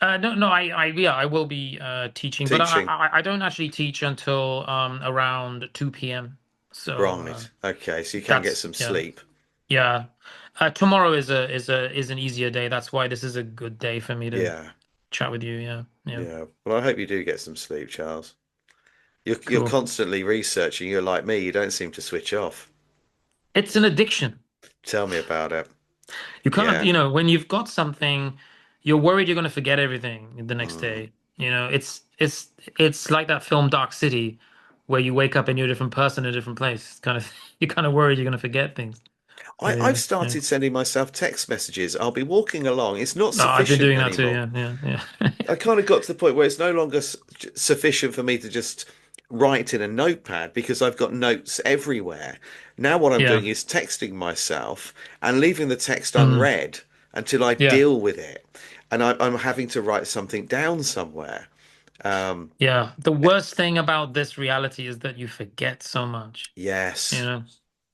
No, no, yeah, I will be teaching, but teaching. I don't actually teach until around 2 p.m. So Right. Okay, so you can get that's some yeah, sleep. yeah. Tomorrow is an easier day. That's why this is a good day for me to Yeah, chat with you. Yeah, yeah, yeah. Well, I hope you do get some sleep, Charles. You're cool. constantly researching. You're like me. You don't seem to switch off. It's an addiction. Tell me about it. You can't, Yeah. when you've got something, you're worried you're going to forget everything the next Mm. day. It's like that film Dark City, where you wake up and you're a different person in a different place. It's kind of you're kind of worried you're going to forget things. So I've yeah, yeah. started sending myself text messages. I'll be walking along. It's not No, I've been sufficient doing that too. anymore. Yeah, yeah, yeah, I kind of got to the point where it's no longer sufficient for me to just write in a notepad because I've got notes everywhere. Now what I'm yeah. doing is texting myself and leaving the text Mm, unread until I yeah, deal with it. And I'm having to write something down somewhere. Um, yeah. The worst thing about this reality is that you forget so much. You yes. know,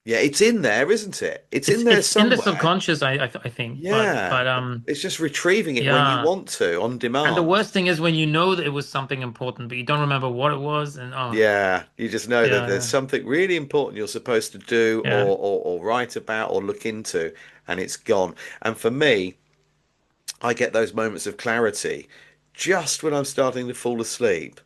Yeah, it's in there, isn't it? It's in there it's in the somewhere. subconscious. I think, but Yeah. It's just retrieving it when you yeah. want to on And the demand. worst thing is when you know that it was something important, but you don't remember what it was, and oh, Yeah, you just know that yeah, there's yeah, something really important you're supposed to do yeah. or write about or look into, and it's gone. And for me, I get those moments of clarity just when I'm starting to fall asleep.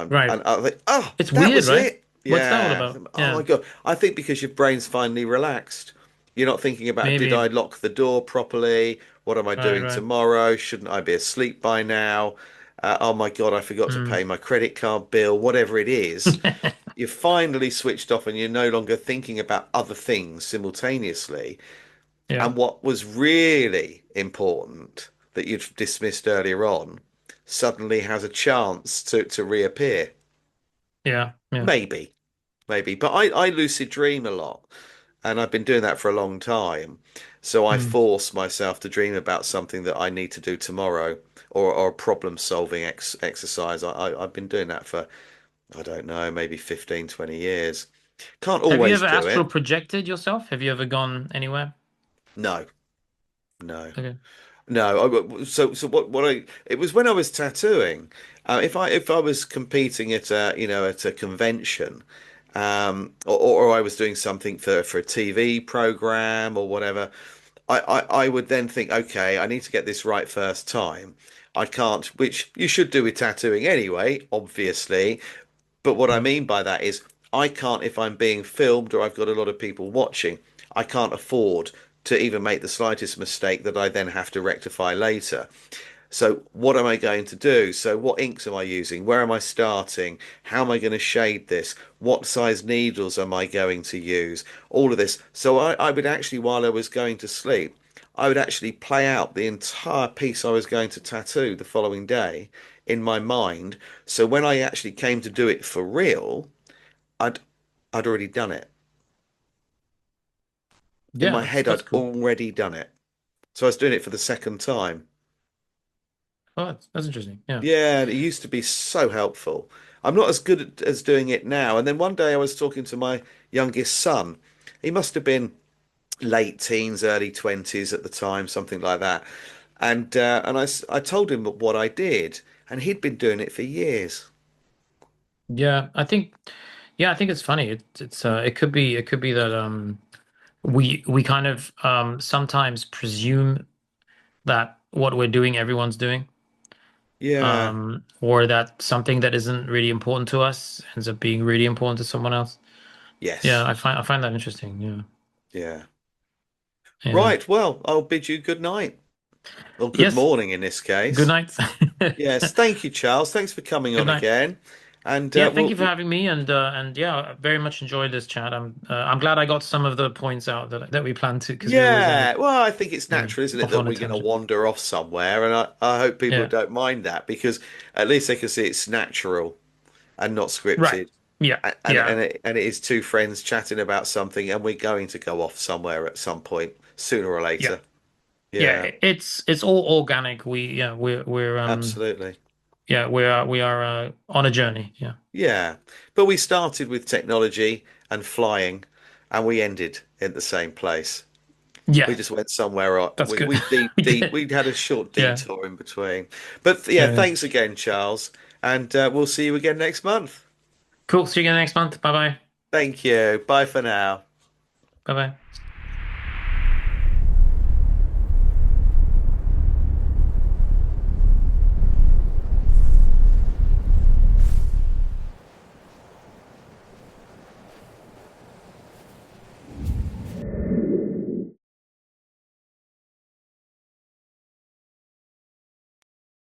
Right. And I think, oh, It's that weird, was right? it. What's that all Yeah. about? Oh my Yeah, God. I think because your brain's finally relaxed. You're not thinking about, did I maybe. lock the door properly? What am I Right, doing right. tomorrow? Shouldn't I be asleep by now? Oh my God, I forgot to Mm. pay my credit card bill, whatever it is. You're finally switched off and you're no longer thinking about other things simultaneously. Yeah. And what was really important that you'd dismissed earlier on, suddenly has a chance to reappear. Yeah, yeah. Maybe, maybe. But I lucid dream a lot, and I've been doing that for a long time. So I Mm. force myself to dream about something that I need to do tomorrow, or a problem solving exercise. I've been doing that for, I don't know, maybe 15, 20 years. Can't Have you always ever do astral it. projected yourself? Have you ever gone anywhere? No, no. Okay. No, so what I it was when I was tattooing. If I was competing at a convention, or I was doing something for a TV program or whatever, I would then think, okay, I need to get this right first time. I can't, which you should do with tattooing anyway, obviously. But what I Mm. mean by that is I can't, if I'm being filmed or I've got a lot of people watching, I can't afford to even make the slightest mistake that I then have to rectify later. So what am I going to do? So what inks am I using? Where am I starting? How am I going to shade this? What size needles am I going to use? All of this. So I would actually, while I was going to sleep, I would actually play out the entire piece I was going to tattoo the following day in my mind. So when I actually came to do it for real, I'd I'd already done it. In Yeah, my that's head, that's I'd cool. already done it. So I was doing it for the second time. Oh, that's interesting. Yeah. Yeah, and it used to be so helpful. I'm not as good as doing it now. And then one day I was talking to my youngest son. He must have been late teens, early 20s at the time, something like that. And I told him what I did, and he'd been doing it for years. Yeah, I think it's funny. It could be that we kind of sometimes presume that what we're doing everyone's doing. Yeah. Or that something that isn't really important to us ends up being really important to someone else. Yeah, Yes. I find that interesting. Yeah. Yeah. Yeah. Right. Well, I'll bid you good night. Or good Yes, morning in this good case. night. Yes. Thank you, Charles. Thanks for coming Good on night. again. And Yeah, thank you for having me, and yeah, I very much enjoyed this chat. I'm glad I got some of the points out that we planned to, because we always end up, yeah, well, I think it's you know, natural, isn't it, off that on a we're going to tangent. wander off somewhere, and I hope people Yeah. don't mind that because at least they can see it's natural and not Right. scripted, Yeah. and Yeah. it is two friends chatting about something, and we're going to go off somewhere at some point, sooner or Yeah. later. Yeah. Yeah, It's all organic. We're absolutely. yeah, we are on a journey. Yeah. Yeah, but we started with technology and flying, and we ended in the same place. We Yeah, just went somewhere. that's good. We did. We had a short Yeah. detour in between. But yeah, Yeah. thanks again, Charles, and we'll see you again next month. Cool. See you again next month. Bye bye. Thank you. Bye for now. Bye bye.